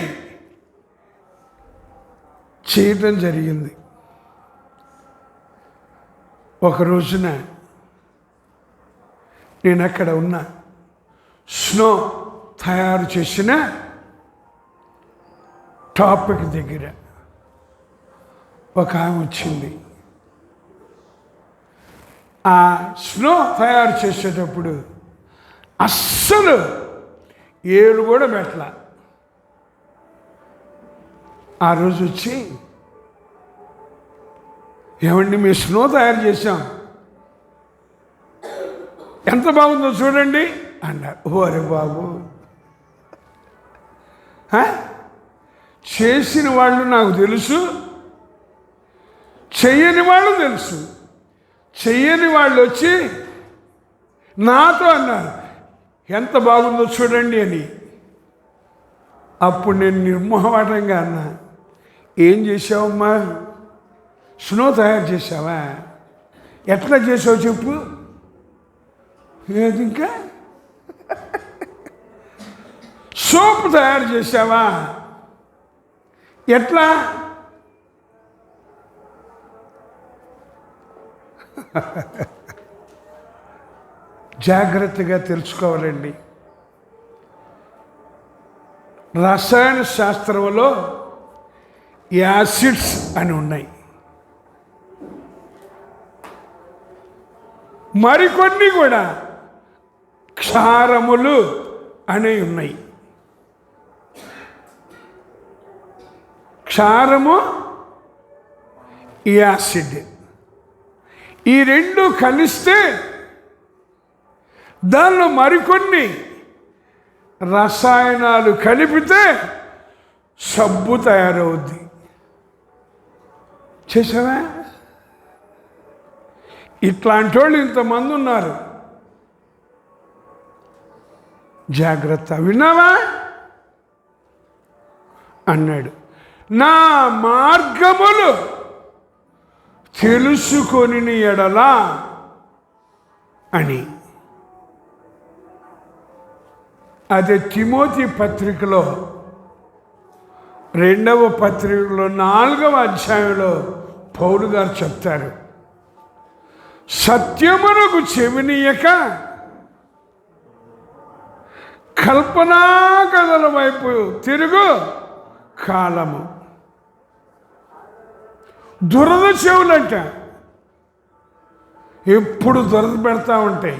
చేయటం జరిగింది. ఒక రోజున నేను అక్కడ ఉన్న స్నో తయారు చేసిన టాపిక్ దగ్గర ఒక ఆమె వచ్చింది. ఆ స్నో తయారు చేసేటప్పుడు అస్సలు ఏలు కూడా పెట్టల. ఆ రోజు వచ్చి, ఏమండి మీ స్నో తయారు చేశాం, ఎంత బాగుందో చూడండి అన్నారు. ఓరే బాబు, చేసిన వాళ్ళు నాకు తెలుసు, చెయ్యని వాళ్ళు తెలుసు. చెయ్యని వాళ్ళు వచ్చి నాతో అన్నారు ఎంత బాగుందో చూడండి అని. అప్పుడు నేను నిర్మోహమాటంగా అన్నా, ఏం చేసావమ్మా? స్నో తయారు చేసావా? ఎట్లా చేసావు చెప్పు. ఏది ఇంకా సోప్ తయారు చేసావా? ఎట్లా? జాగ్రత్తగా తెలుసుకోవాలండి. రసాయన శాస్త్రంలో యాసిడ్స్ అని ఉన్నాయి, మరికొన్ని కూడా క్షారములు అనేవి ఉన్నాయి. క్షారము, యాసిడ్, ఈ రెండు కలిస్తే దానిలో మరికొన్ని రసాయనాలు కలిపితే సబ్బు తయారవుద్ది. చేసావా? ఇట్లాంటి వాళ్ళు ఇంతమంది ఉన్నారు. జాగ్రత్త. విన్నావా అన్నాడు. నా మార్గములు తెలుసుకొని ఎడలా అని. అదే తిమోతి పత్రికలో 2వ పత్రికలో 4వ అధ్యాయంలో పౌలు గారు చెప్తారు, సత్యమునకు చెవినీయక కల్పనా కథల వైపు తిరుగు కాలము. దురద చెవులంట ఎప్పుడు దురద పెడతా ఉంటాయి.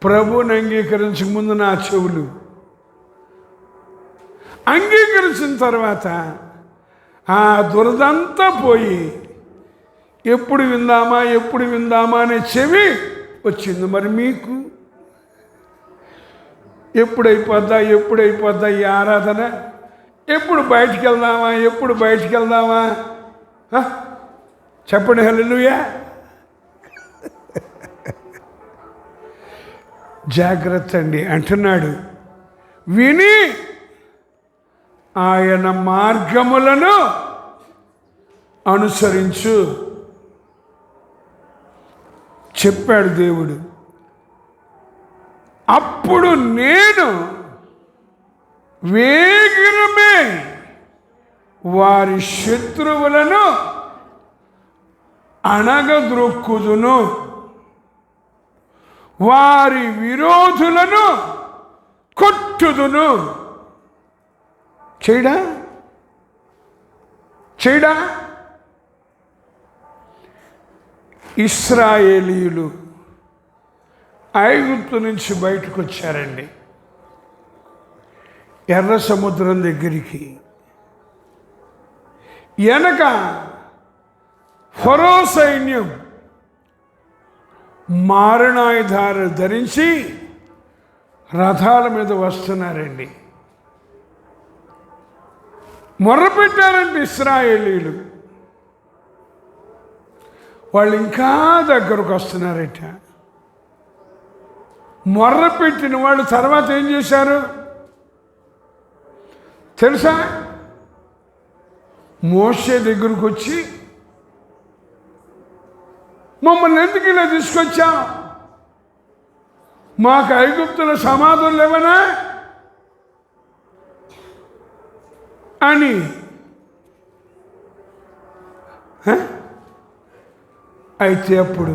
ప్రభువుని అంగీకరించక ముందు నా చెవులు, అంగీకరించిన తర్వాత ఆ దురదంతా పోయి ఎప్పుడు విందామా అనే చెవి వచ్చింది. మరి మీకు ఎప్పుడైపోద్దా ఈ ఆరాధన? ఎప్పుడు బయటికి వెళ్దామా? చెప్పండి హల్లెలూయా. జాగ్రత్త అండి అంటున్నాడు. విని ఆయన మార్గములను అనుసరించు చెప్పాడు దేవుడు. అప్పుడు నేను వేగమే వారి శత్రువులను అణగద్రొక్కుదును, వారి విరోధులను కొట్టుదును. చేయడా? ఇశ్రాయేలీయులు ఐగుప్తు నుంచి బయటకు వచ్చారండి. ఎర్ర సముద్రం దగ్గరికి వెనక ఫరో సైన్యం మారణాయుధాలు ధరించి రథాల మీద వస్తున్నారండి. మొర్రపెట్టారంటే ఇశ్రాయేలీయులు. వాళ్ళు ఇంకా దగ్గరకు వస్తున్నారట. మొర్రపెట్టిన వాళ్ళు తర్వాత ఏం చేశారు తెలుసా? మోషే దగ్గరకు వచ్చి, మమ్మల్ని ఎందుకు ఇలా తీసుకొచ్చా? మాకు ఐగుప్తుల సమాధులు లేవనా అని అయితే అప్పుడు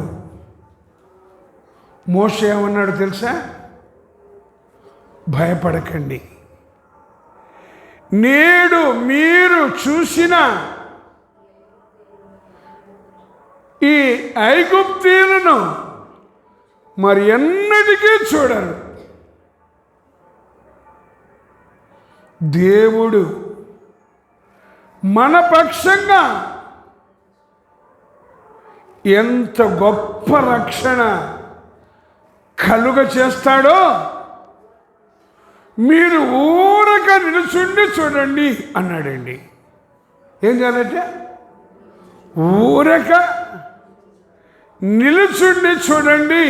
మోషే ఏమన్నాడు తెలుసా? భయపడకండి, నేడు మీరు చూసిన ఈ ఐగుప్తీయులను మరి ఎన్నటికీ చూడరు. దేవుడు మన పక్షంగా ఎంత గొప్ప రక్షణ కలుగ చేస్తాడో మీరు ఊరక నిలుచుండి చూడండి అన్నాడండి. ఏం చేయాలంటే ఊరక నిలుచుండి చూడండి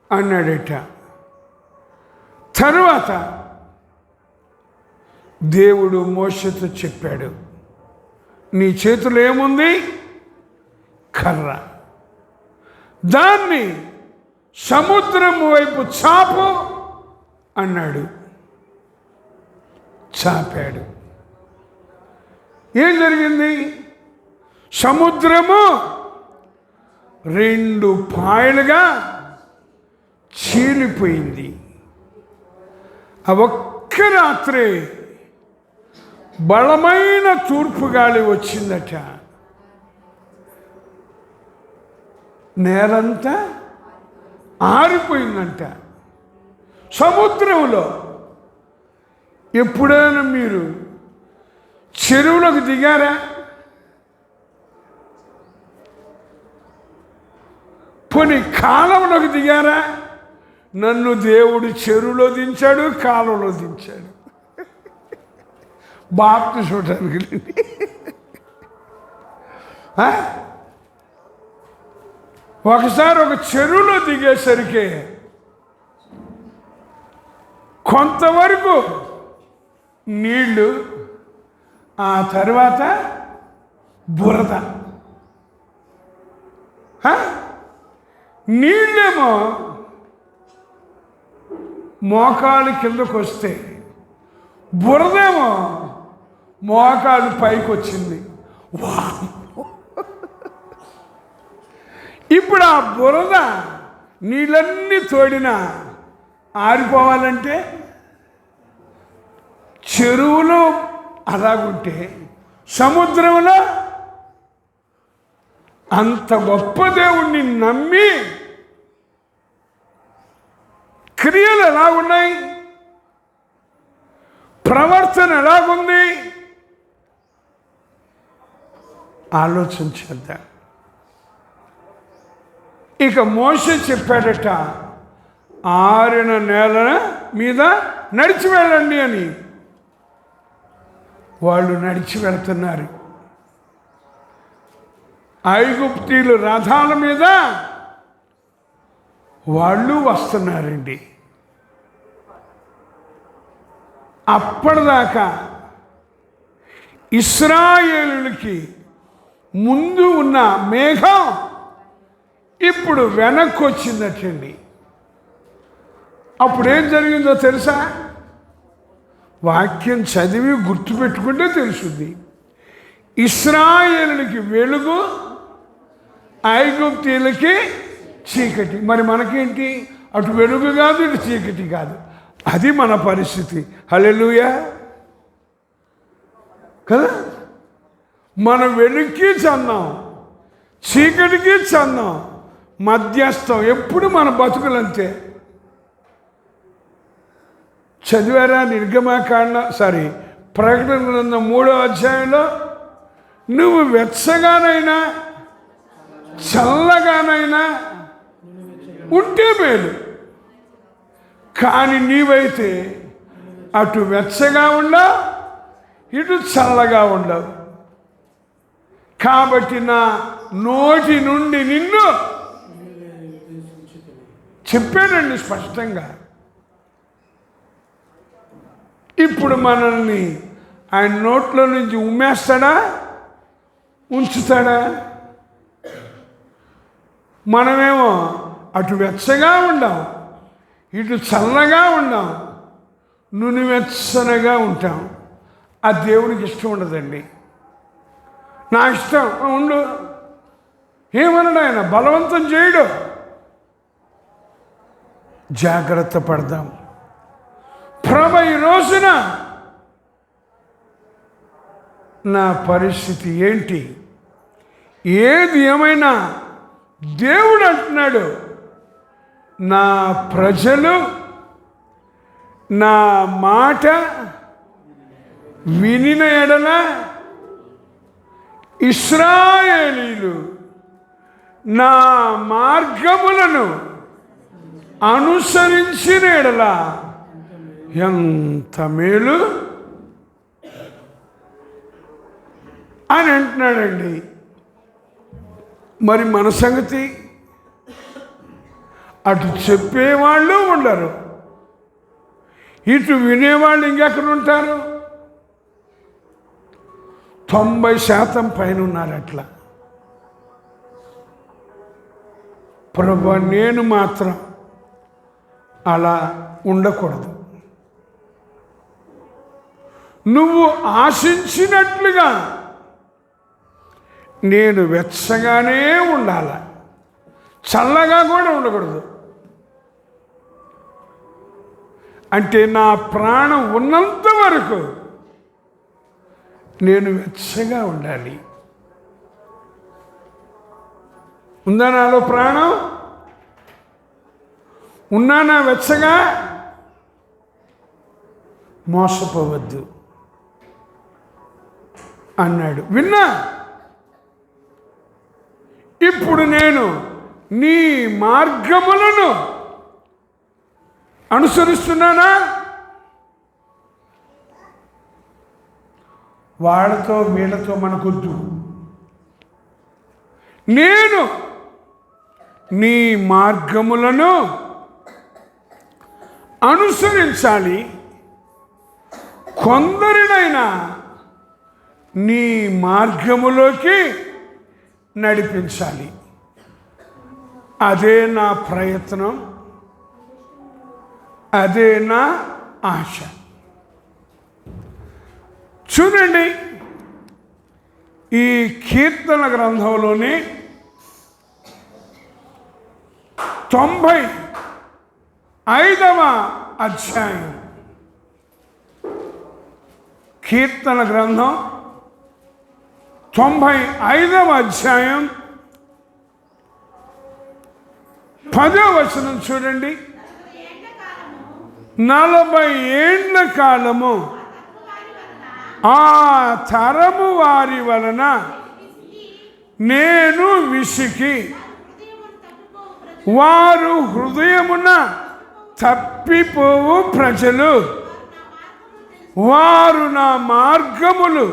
అన్నాడట. తరువాత దేవుడు మోషేతో చెప్పాడు, నీ చేతిలో ఏముంది? కర్ర. దాన్ని సముద్రం వైపు చాపు అన్నాడు. చాపాడు. ఏం జరిగింది? సముద్రము 2 పాయలుగా చీలిపోయింది. ఆ ఒక్క రాత్రి బలమైన తూర్పు గాలి వచ్చిందట. నేలంతా ఆరిపోయిందంట. సముద్రంలో ఎప్పుడైనా మీరు చెరువులోకి దిగారా? పోనీ కాలంలోకి దిగారా? నన్ను దేవుడు చెరువులో దించాడు, కాలంలో దించాడు. బాప్తిసం చూడటానికి ఒకసారి ఒక చెరువులో దిగేసరికి కొంతవరకు నీళ్ళు, ఆ తర్వాత బురద. నీళ్ళేమో మోకాలు కిందకు వస్తే, బురదేమో మోకాలు పైకి వచ్చింది. ఇప్పుడు ఆ బురద నీళ్ళన్నీ తోడినా ఆరిపోవాలంటే చెరువులో అలాగుంటే సముద్రంలో అంత గొప్ప దేవుణ్ణి నమ్మి క్రియలు ఎలాగున్నాయి, ప్రవర్తన ఎలాగుంది ఆలోచన చేద్దాం. ఇక మోషే చెప్పాడట, ఆరిన నేల మీద నడిచి వెళ్ళండి అని. వాళ్ళు నడిచి వెళ్తున్నారు. ఐగుప్తీయులు రథాల మీద వాళ్ళు వస్తున్నారండి. అప్పటిదాకా ఇశ్రాయేలులకి ముందు ఉన్న మేఘం ఇప్పుడు వెనక్కి వచ్చిందటండి. అప్పుడేం జరిగిందో తెలుసా? వాక్యం చదివి గుర్తుపెట్టుకుంటే తెలుసుద్ది. ఇశ్రాయేలులకి వెలుగు, ఐగుప్తీయులకి చీకటి. మరి మనకేంటి? అటు వెలుగు కాదు, ఇటు చీకటి కాదు. అది మన పరిస్థితి. హల్లెలూయా కదా. మనం వెలుగుకి చందాం, చీకటికి చందాం, మధ్యస్థం. ఎప్పుడు మన బతుకులంతే. చదివారా? నిర్గమకాండ ప్రకటన గ్రంథం 3వ అధ్యాయంలో నువ్వు వెచ్చగానైనా చల్లగానైనా ఉంటే మేలు, కానీ నీవైతే అటు వెచ్చగా ఉండవు, ఇటు చల్లగా ఉండవు. కాబట్టి నా నోటి నుండి నిన్ను చెప్పాడండి స్పష్టంగా. ఇప్పుడు మనల్ని ఆయన నోట్లో నుంచి ఉమ్మేస్తాడా, ఉంచుతాడా? మనమేమో అటు వెచ్చగా ఉండాం, ఇటు చల్లగా ఉండాం, నునివెచ్చనగా ఉంటాం. ఆ దేవునికి ఇష్టం ఉండదండి. నా ఇష్టం ఉండు, ఏమన్నాడు ఆయన? బలవంతం చేయడు. జాగ్రత్త పడదాం. ప్రభు ఈ రోజున నా పరిస్థితి ఏంటి? ఏది ఏమైనా దేవుడు అంటున్నాడు, నా ప్రజలు నా మాట వినిన ఎడల, ఇశ్రాయేలీలు నా మార్గములను అనుసరించిన ఎడల ఎంత మేలు అని అంటున్నాడండి. మరి మన సంగతి? అటు చెప్పేవాళ్ళు ఉండరు, ఇటు వినేవాళ్ళు ఇంకెక్కడ ఉంటారు? 90% పైన ఉన్నారు. అట్లా ప్రభు, నేను మాత్రం అలా ఉండకూడదు. నువ్వు ఆశించినట్లుగా నేను వెచ్చగానే ఉండాల, చల్లగా కూడా ఉండకూడదు. అంటే నా ప్రాణం ఉన్నంత వరకు నేను వెచ్చగా ఉండాలి. ఉందా నాలో ప్రాణం? ఉన్నానా వెచ్చగా? మోసపోవద్దు అన్నాడు. విన్నా? ఇప్పుడు నేను నీ మార్గములను అనుసరిస్తున్నానా? వాళ్ళతో వీళ్ళతో మనకొద్దు. నేను నీ మార్గములను అనుసరించాలి, కొందరినైనా నీ మార్గములోకి నడిపించాలి. అదే నా ప్రయత్నం, అదే నా ఆశ. చూడండి, ఈ కీర్తన గ్రంథంలోని 95వ అధ్యాయం, కీర్తన గ్రంథం 95వ అధ్యాయం 10వ వచనం చూడండి. 40 ఏండ్ల కాలము ఆ తరము వారి వలన నేను విసికి, వారు హృదయమున తప్పిపోవు ప్రజలు, వారు నా మార్గములు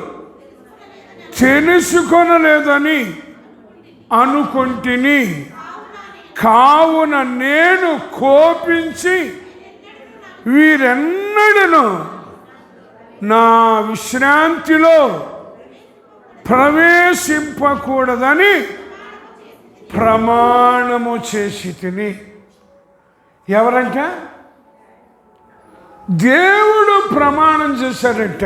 తెలుసుకొనలేదని అనుకుంటుని, కావున నేను కోపించి వీరెన్నడను నా విశ్రాంతిలో ప్రవేశింపకూడదని ప్రమాణము చేసి తిని. ఎవరంట? దేవుడు ప్రమాణం చేశాడట.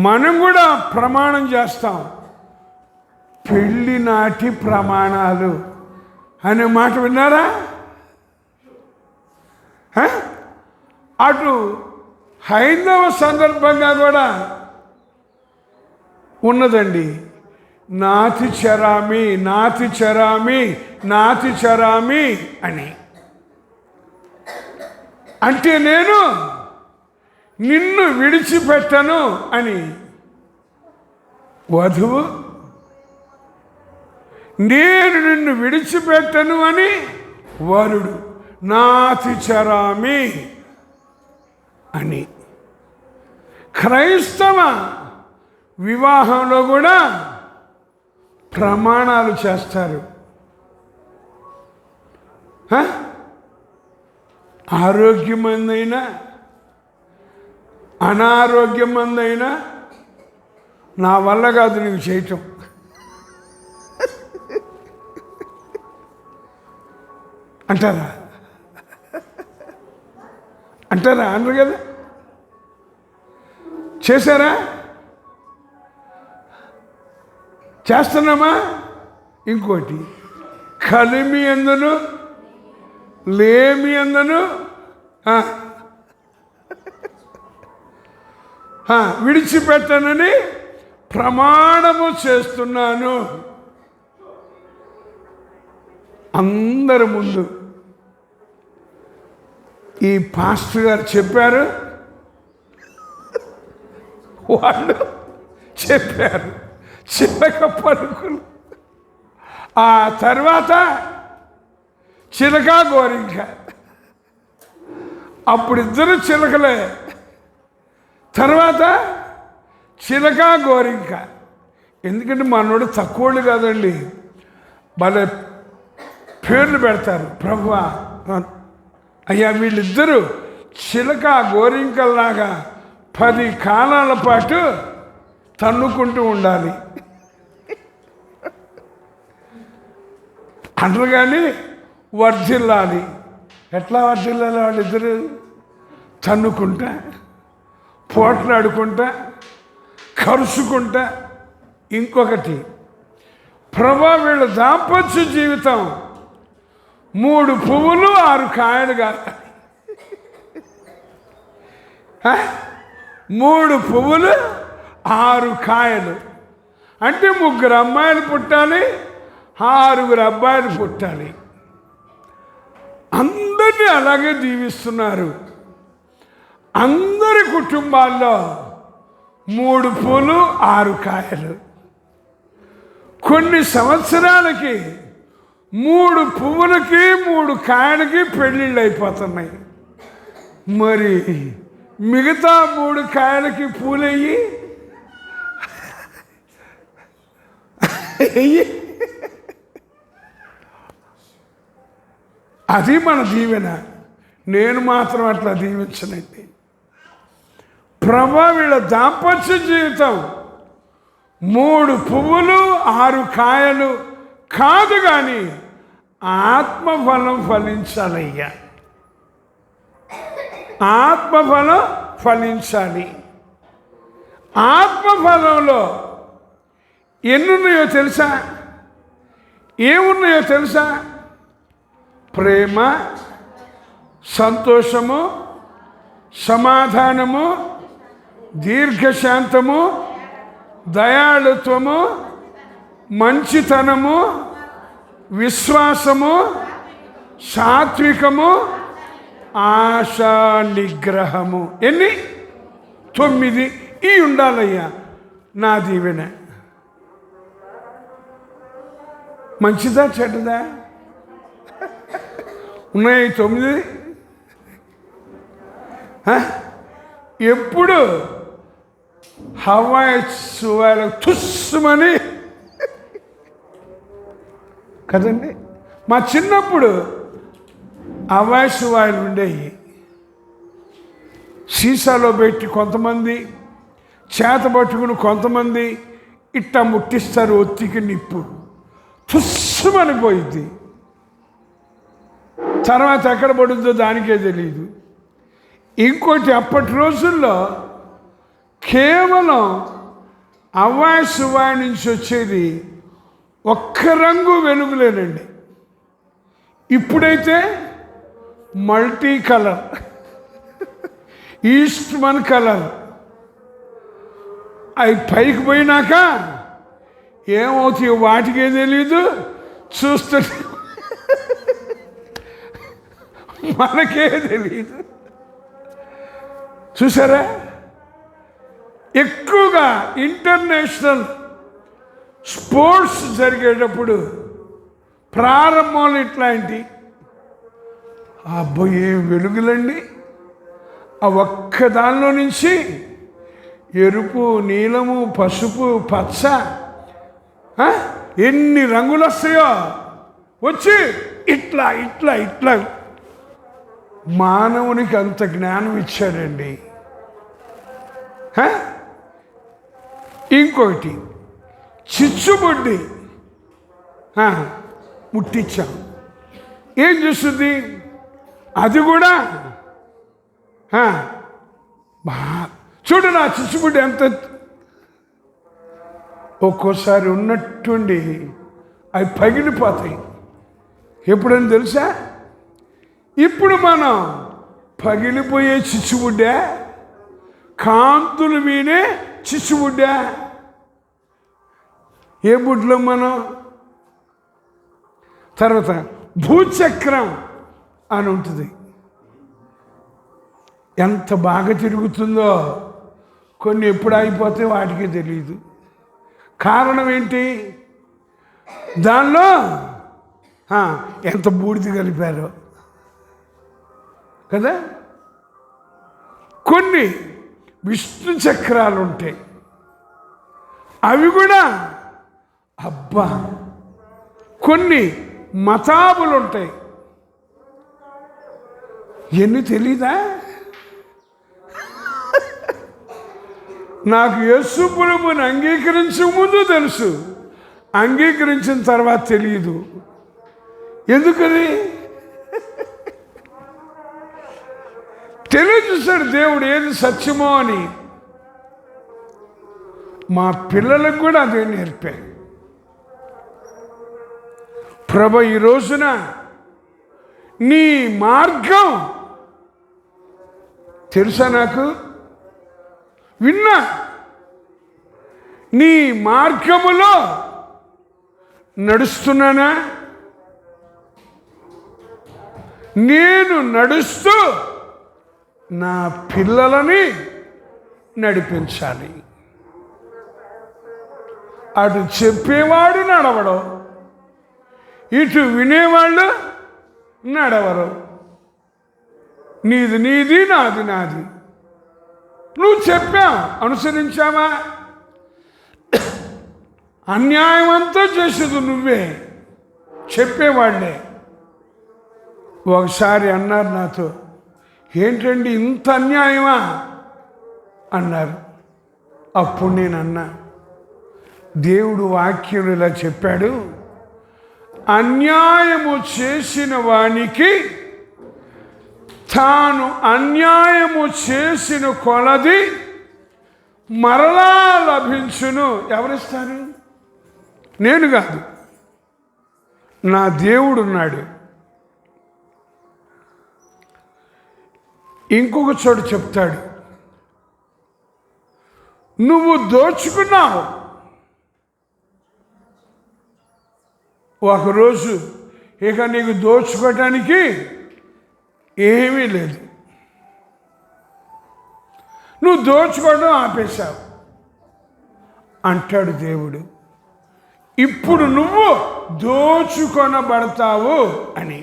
మనం కూడా ప్రమాణం చేస్తాం. పెళ్ళి నాటి ప్రమాణాలు అనే మాట విన్నారా? అటు హైందవ సందర్భంగా కూడా ఉన్నదండి. నాతి చరామి, నాతి చరామి, నాతి చరామి అని. అంటే నేను నిన్ను విడిచిపెట్టను అని వధువు, నేను నిన్ను విడిచిపెట్టను అని వరుడు. నాతి చరామి అని. క్రైస్తవ వివాహంలో కూడా ప్రమాణాలు చేస్తారు. ఆరోగ్యమందైనా అనారోగ్యమందైనా నా వల్ల కాదు నీకు చేయటం అంటారా? అంటారా? అనరు కదా. చేశారా? చేస్తున్నామా? ఇంకోటి, కలిమి ఎందును లేమి ఎందును విడిచిపెట్టనని ప్రమాణము చేస్తున్నాను. అందరి ముందు ఈ పాస్టర్ గారు చెప్పారు, వాళ్ళు చెప్పారు, చిలక పలుకులు. ఆ తర్వాత చిలక గోరింక, అప్పుడు ఇద్దరు చిలకలే, తర్వాత చిలక గోరింక. ఎందుకంటే మనోడు తక్కువళ్ళు కాదండి, భలే పేర్లు పెడతారు. ప్రభువా, అయ్యా వీళ్ళిద్దరూ చిలక గోరింకల్లాగా 10 కాలాల పాటు తన్నుకుంటూ ఉండాలి అంటారు, కానీ వర్ధిల్లాలి. ఎట్లా వర్ధిల్లాలి? వాళ్ళిద్దరు తన్నుకుంటా, పోట్లాడుకుంటా, కరుచుకుంటా. ఇంకొకటి, ప్రభా వీళ్ళ దాంపత్య జీవితం 3 పువ్వులు 6 కాయలు కాదు. 3 పువ్వులు 6 కాయలు అంటే 3 అమ్మాయిలు పుట్టాలి, 6 అబ్బాయిలు పుట్టాలి. అందరినీ అలాగే దీవిస్తున్నారు. అందరి కుటుంబాల్లో 3 పూలు 6 కాయలు. కొన్ని సంవత్సరాలకి 3 పువ్వులకి 3 కాయలకి పెళ్ళిళ్ళు అయిపోతున్నాయి. మరి మిగతా 3 కాయలకి పూలయ్యి అది మన దీవెన. నేను మాత్రం అట్లా దీవించనండి. ప్రభా వీళ్ళ దాంపత్య జీవితం 3 పువ్వులు 6 కాయలు కాదు, కానీ ఆత్మఫలం ఫలించాలయ్యా, ఆత్మఫలం ఫలించాలి. ఆత్మఫలంలో ఎన్నున్నాయో తెలుసా? ఏమున్నాయో తెలుసా? ప్రేమ, సంతోషము, సమాధానము, దీర్ఘశాంతము, దయాళుత్వము, మంచితనము, విశ్వాసము, సాత్వికము, ఆశా నిగ్రహము. ఎన్ని? 9. ఈ ఉండాలయ్యా నా దీవెన. మంచిదా చెడ్డదా? ఉన్నాయి 9. ఎప్పుడు హవాయి సువాలకు తుస్సుమని కదండి. మా చిన్నప్పుడు హవాయి సువాయిలు ఉండేవి. సీసాలో పెట్టి కొంతమంది, చేత పట్టుకుని కొంతమంది ఇట్లా ముట్టిస్తారు. ఒత్తికి నిప్పు తుస్సుమని పోయింది. తర్వాత ఎక్కడ పడుద్దో దానికే తెలియదు. ఇంకోటి, అప్పటి రోజుల్లో కేవలం అవ్వాయి సువాయి నుంచి వచ్చేది ఒక్క రంగు వెలుగులేనండి. ఇప్పుడైతే మల్టీ కలర్, ఈస్ట్మన్ కలర్. అవి పైకి పోయినాక ఏమవుతాయో వాటికే తెలీదు, చూస్తుంటే మనకే తెలియదు. చూసారా? ఎక్కువగా ఇంటర్నేషనల్ స్పోర్ట్స్ జరిగేటప్పుడు ప్రారంభంలో ఇట్లాంటి అబ్బో ఏం వెలుగులండి. ఆ ఒక్క దానిలో నుంచి ఎరుపు, నీలము, పసుపు, పచ్చ ఎన్ని రంగులు వస్తాయో వచ్చి ఇట్లా ఇట్లా ఇట్లా మానవునికి అంత జ్ఞానం ఇచ్చాడండి. ఇంకొకటి, చిచ్చుబుడ్డి ముట్టించాం. ఏం చేస్తుంది? అది కూడా చూడు నా చిచ్చుబుడ్డి ఎంత ఒక్కోసారి ఉన్నట్టుండి అవి పగిలిపోతాయి. ఎప్పుడని తెలుసా? ఇప్పుడు మనం పగిలిపోయే చిచ్చుబుడ్డా, కాంతులు మీనే చిచ్చుబుడ్డా? ఏ బుడ్లో మనం? తర్వాత భూచక్రం అని ఉంటుంది. ఎంత బాగా తిరుగుతుందో, కొన్ని ఎప్పుడు అయిపోతే వాటికి తెలియదు. కారణం ఏంటి? దానిలో ఎంత బూడిద కలిపారో కదా. కొన్ని విష్ణు చక్రాలు ఉంటాయి, అవి కూడా అబ్బా. కొన్ని మతాబులు ఉంటాయి, ఎన్ని తెలీదా? నాకు యేసు ప్రభువుని అంగీకరించక ముందు తెలుసు, అంగీకరించిన తర్వాత తెలియదు. ఎందుకని? తెలియజేశాడు దేవుడు ఏది సత్యమో అని. మా పిల్లలకు కూడా అదే నేర్పా. ప్రభు ఈ రోజున నీ మార్గం తెలుసా? నాకు విన్నా, నీ మార్గములో నడుస్తున్నానా? నేను నడుస్తూ నా పిల్లలని నడిపించాలి. అటు చెప్పేవాడు నడవడం, ఇటు వినేవాళ్ళు నడవరు. నీది నీది, నాది నాది. నువ్వు చెప్పావు, అనుసరించావా? అన్యాయం అంతా చేసేది నువ్వే, చెప్పేవాళ్ళే. ఒకసారి అన్నారు నాతో, ఏంటండి ఇంత అన్యాయమా అన్నారు. అప్పుడు నేను అన్నా, దేవుడు వాక్యం ఇలా చెప్పాడు, అన్యాయము చేసిన వానికి తాను అన్యాయము చేసిన కొలది మరలా లభించును. ఎవరిస్తారు? నేను కాదు, నా దేవుడు ఉన్నాడు. ఇంకొక చోటు చెప్తాడు, నువ్వు దోచుకున్నావు, ఒకరోజు ఇక నీకు దోచుకోవటానికి ఏమీ లేదు, నువ్వు దోచుకోవడం ఆపేశావు అంటాడు దేవుడు. ఇప్పుడు నువ్వు దోచుకొనబడతావు అని.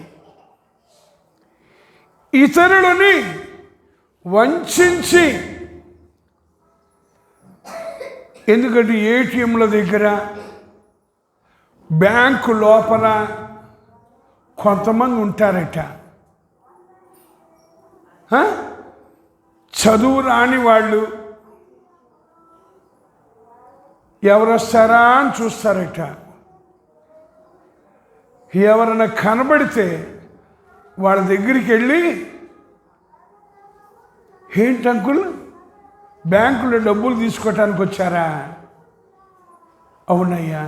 ఇతరులని వంచి, ఎందుకంటే ఏటీఎంల దగ్గర, బ్యాంకు లోపల కొంతమంది ఉంటారట, చదువు రాని వాళ్ళు, ఎవరొస్తారా అని చూస్తారట. ఎవరైనా కనబడితే వాళ్ళ దగ్గరికి వెళ్ళి, ఏంటి అంకుల్ బ్యాంకులో డబ్బులు తీసుకోవటానికి వచ్చారా? అవునయ్యా,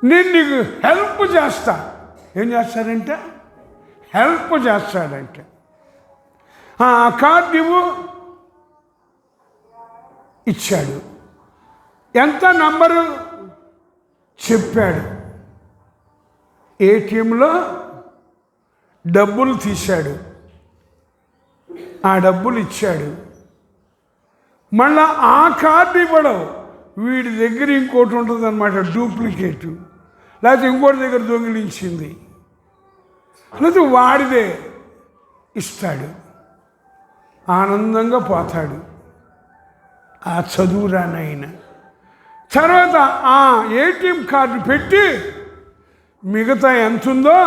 నేను నీకు హెల్ప్ చేస్తా. ఏం చేస్తాడంటే హెల్ప్ చేస్తాడంటే, ఆ కార్డు ఇవ్వు, ఇచ్చాడు. ఎంత నంబరు చెప్పాడు, ఏటీఎంలో డబ్బులు తీశాడు, ఆ డబ్బులు ఇచ్చాడు. మళ్ళా ఆ కార్డు ఇవ్వడం, వీడి దగ్గర ఇంకోటి ఉంటుంది అన్నమాట, డూప్లికేటు, లేకపోతే ఇంకోటి దగ్గర దొంగిలించింది, లేకపోతే వాడిదే ఇస్తాడు. ఆనందంగా పోతాడు ఆ చదువు రానైనా. తర్వాత ఆ ఏటీఎం కార్డు పెట్టి మిగతా ఎంత ఉందో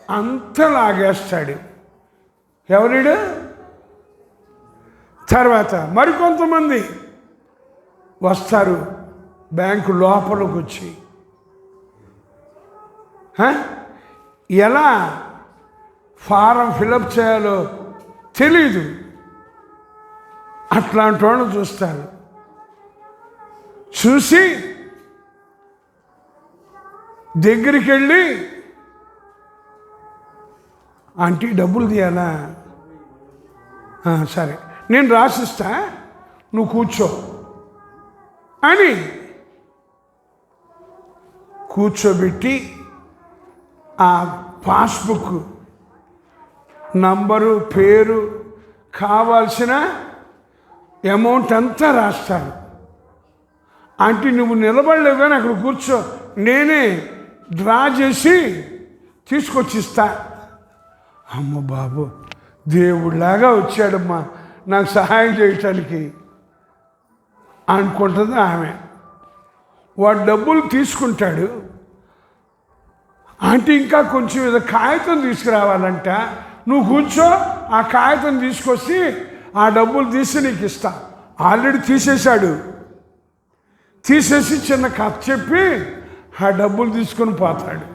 అంత లాగేస్తాడు. ఎవరిడు? తర్వాత మరికొంతమంది వస్తారు బ్యాంకు లోపలికి వచ్చి, ఎలా ఫారం ఫిలప్ చేయాలో తెలీదు, అట్లాంటి వాళ్ళు చూస్తారు. చూసి దగ్గరికి వెళ్ళి, ఆంటీ డబ్బులు తీయాలా? సరే నేను రాసిస్తా, నువ్వు కూర్చో అని కూర్చోబెట్టి ఆ పాస్బుక్ నంబరు, పేరు, కావాల్సిన అమౌంట్ అంతా రాస్తాను. ఆంటీ నువ్వు నిలబడలేవు కానీ అక్కడ కూర్చో, నేనే డ్రా చేసి తీసుకొచ్చిస్తా. అమ్మ బాబు, దేవుడిలాగా వచ్చాడమ్మా నాకు సహాయం చేయటానికి అనుకుంటుంది ఆమె. వాడు డబ్బులు తీసుకుంటాడు. ఆంటీ ఇంకా కొంచెం ఏదో కాగితం తీసుకురావాలంట, నువ్వు కూర్చో, ఆ కాగితం తీసుకొచ్చి ఆ డబ్బులు తీసి నీకు ఇస్తా. ఆల్రెడీ తీసేశాడు. తీసేసి చిన్న కథ చెప్పి ఆ డబ్బులు తీసుకొని పోతాడు.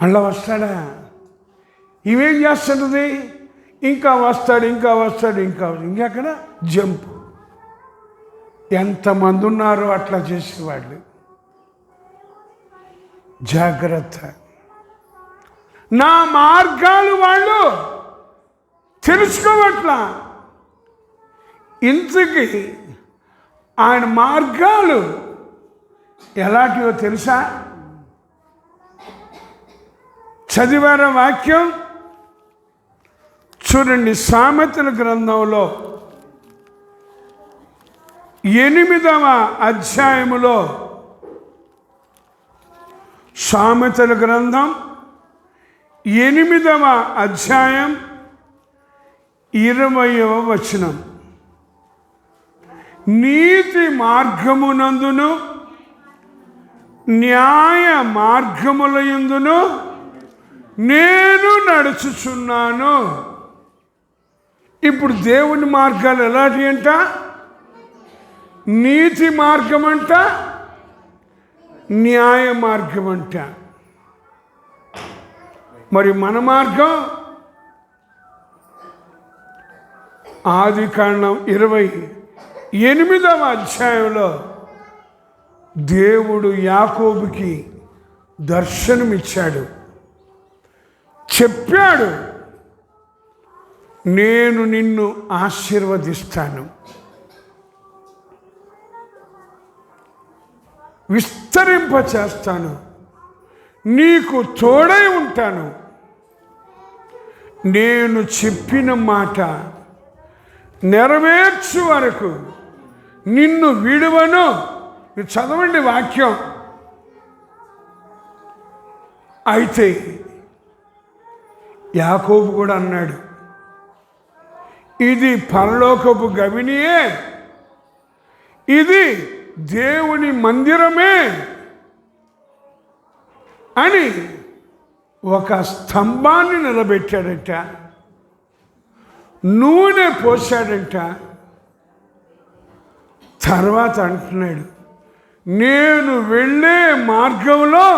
మళ్ళా వస్తాడా? ఇవేం చేస్తుంటుంది? ఇంకా వస్తాడు, ఇంకా వస్తాడు, ఇంకెక్కడ జంప్. ఎంతమంది ఉన్నారో అట్లా చేసేవాళ్ళు. జాగ్రత్త. నా మార్గాలు వాళ్ళు తెలుసుకోవట్లా. ఇంతకీ ఆయన మార్గాలు ఎలాంటివో తెలుసా? చదివారా వాక్యం? చూడండి, సామెతల గ్రంథంలో 8వ అధ్యాయములో, సామెతల గ్రంథం 8వ అధ్యాయం 20వ వచనం. నీతి మార్గమునందును న్యాయ మార్గములయందును నేను నడుచుచున్నాను. ఇప్పుడు దేవుని మార్గాలు ఎలాంటి అంట? నీతి మార్గం అంట, న్యాయ మార్గం అంట. మరి మన మార్గం ఆదికాండం 28వ అధ్యాయంలో దేవుడు యాకోబుకి దర్శనమిచ్చాడు, చెప్పాడు, నేను నిన్ను ఆశీర్వదిస్తాను, విస్తరింపచేస్తాను, నీకు తోడై ఉంటాను, నేను చెప్పిన మాట నెరవేర్చు వరకు నిన్ను విడువను. చదవండి వాక్యం. అయితే యాకోబు కూడా అన్నాడు, ఇది పరలోకపు గవినియే, ఇది దేవుని మందిరమే అని ఒక స్తంభాన్ని నిలబెట్టాడట, నూనె పోసాడంట. తర్వాత అంటున్నాడు, నేను వెళ్ళే మార్గంలో,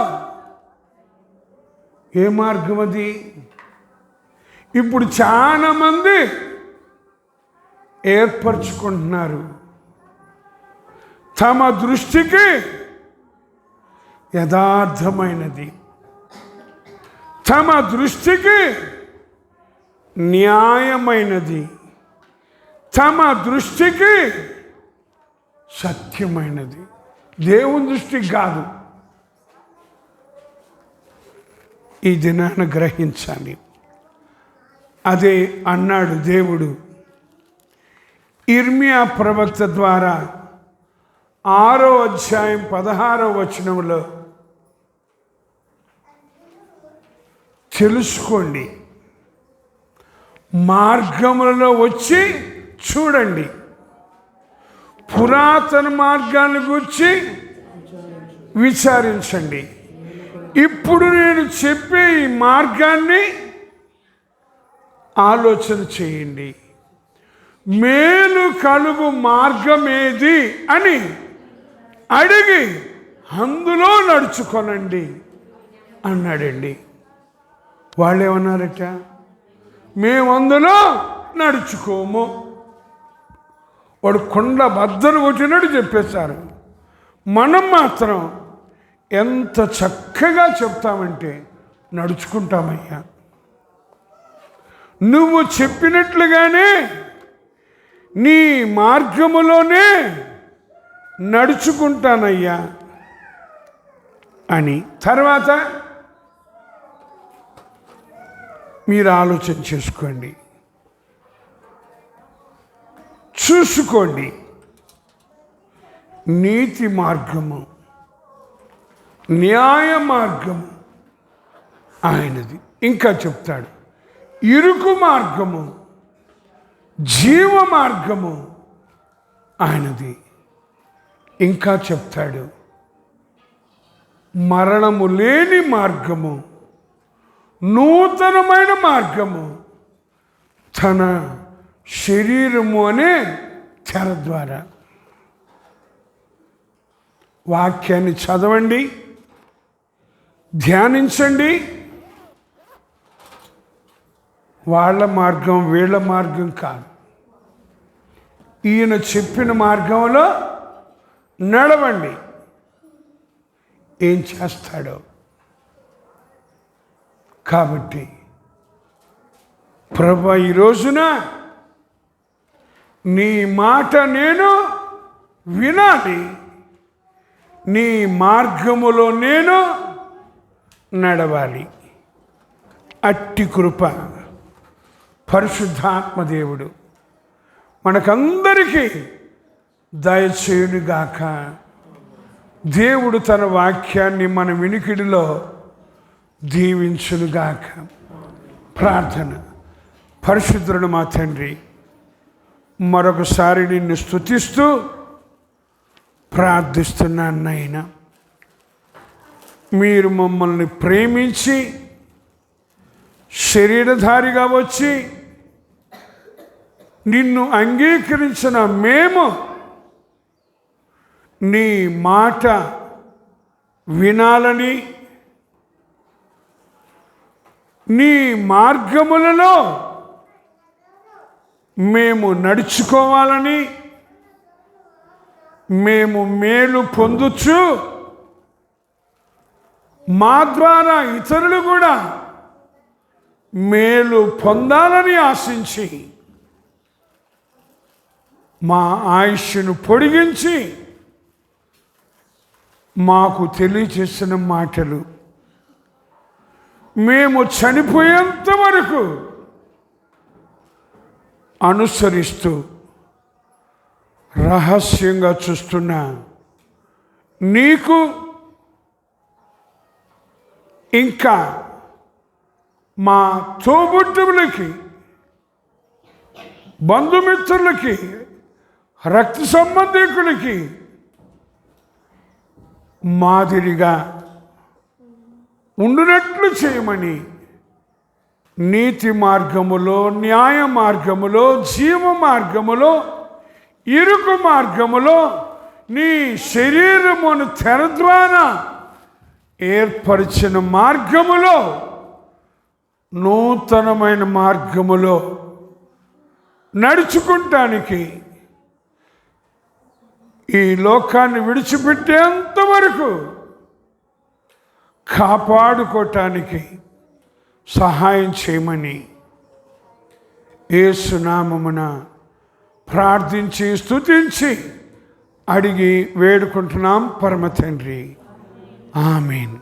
ఏ మార్గం అది? ఇప్పుడు చాలామంది ఏర్పరచుకుంటున్నారు, తమ దృష్టికి యథార్థమైనది, తమ దృష్టికి న్యాయమైనది, తమ దృష్టికి సత్యమైనది, దేవుని దృష్టికి కాదు. ఈ దినాన్ని గ్రహించాలి. అదే అన్నాడు దేవుడు ఇర్మియా ప్రవక్త ద్వారా 6వ అధ్యాయం 16వ వచనంలో. తెలుసుకోండి, మార్గములలో వచ్చి చూడండి, పురాతన మార్గాన్ని గురించి విచారించండి. ఇప్పుడు నేను చెప్పే ఈ మార్గాన్ని ఆలోచన చేయండి. మేలు కలుగు మార్గం ఏది అని అడిగి అందులో నడుచుకొనండి అన్నాడండి. వాళ్ళు ఏమన్నారట? మేము అందులో నడుచుకోము. వాడు కొండ బద్దలు కొట్టినట్టు చెప్పేశారు. మనం మాత్రం ఎంత చక్కగా చెప్తామంటే నడుచుకుంటామయ్యా, నువ్వు చెప్పినట్లుగానే నీ మార్గములోనే నడుచుకుంటానయ్యా అని. తర్వాత మీరు ఆలోచన చేసుకోండి, చూసుకోండి. నీతి మార్గము, న్యాయ మార్గము ఆయనది. ఇంకా చెప్తాడు, ఇరుకు మార్గము, జీవ మార్గము ఆయనది. ఇంకా చెప్తాడు, మరణము లేని మార్గము, నూతనమైన మార్గము తన శరీరము అనే తెర ద్వారా. వాక్యాన్ని చదవండి, ధ్యానించండి. వాళ్ళ మార్గం వీళ్ళ మార్గం కాదు, ఈయన చెప్పిన మార్గంలో నడవండి. ఏం చేస్తాడో. కాబట్టి ప్రభువా, ఈ రోజున నీ మాట నేను వినాలి, నీ మార్గములో నేను నడవాలి. అట్టి కృప పరిశుద్ధాత్మదేవుడు మనకందరికీ దయచేయునుగాక. దేవుడు తన వాక్యాన్ని మన వినికిడిలో దీవించునుగాక. ప్రార్థన. పరిశుద్ధుడు మా తండ్రి, మరొకసారి నిన్ను స్తుతిస్తూ ప్రార్థిస్తున్నాను నాయనా. మీరు మమ్మల్ని ప్రేమించి శరీరధారిగా వచ్చి నిన్ను అంగీకరించిన మేము నీ మాట వినాలని, నీ మార్గములలో మేము నడుచుకోవాలని, మేము మేలు పొందుచు మా ద్వారా ఇతరులు కూడా మేలు పొందాలని ఆశించి మా ఆయుష్ను పొడిగించి మాకు తెలియచేసిన మాటలు మేము చనిపోయేంత వరకు అనుసరిస్తూ రహస్యంగా చూస్తున్న నీకు, ఇంకా మా తోబుట్టువులకి, బంధుమిత్రులకి, రక్త సంబంధికులకి మాదిరిగా ఉండునట్లు చేయమని, నీతి మార్గములో, న్యాయ మార్గములో, జీవ మార్గములో, ఇరుకు మార్గములో నీ శరీరమును తెర ద్వారా ఏర్పరిచిన మార్గములో, నూతనమైన మార్గములో నడుచుకుంటానికి, ఈ లోకాన్ని విడిచిపెట్టేంత వరకు కాపాడుకోవటానికి సహాయం చేయమని యేసు నామమున ప్రార్థించి స్తుతించి అడిగి వేడుకుంటున్నాం పరమ తండ్రి. ఆమేన్.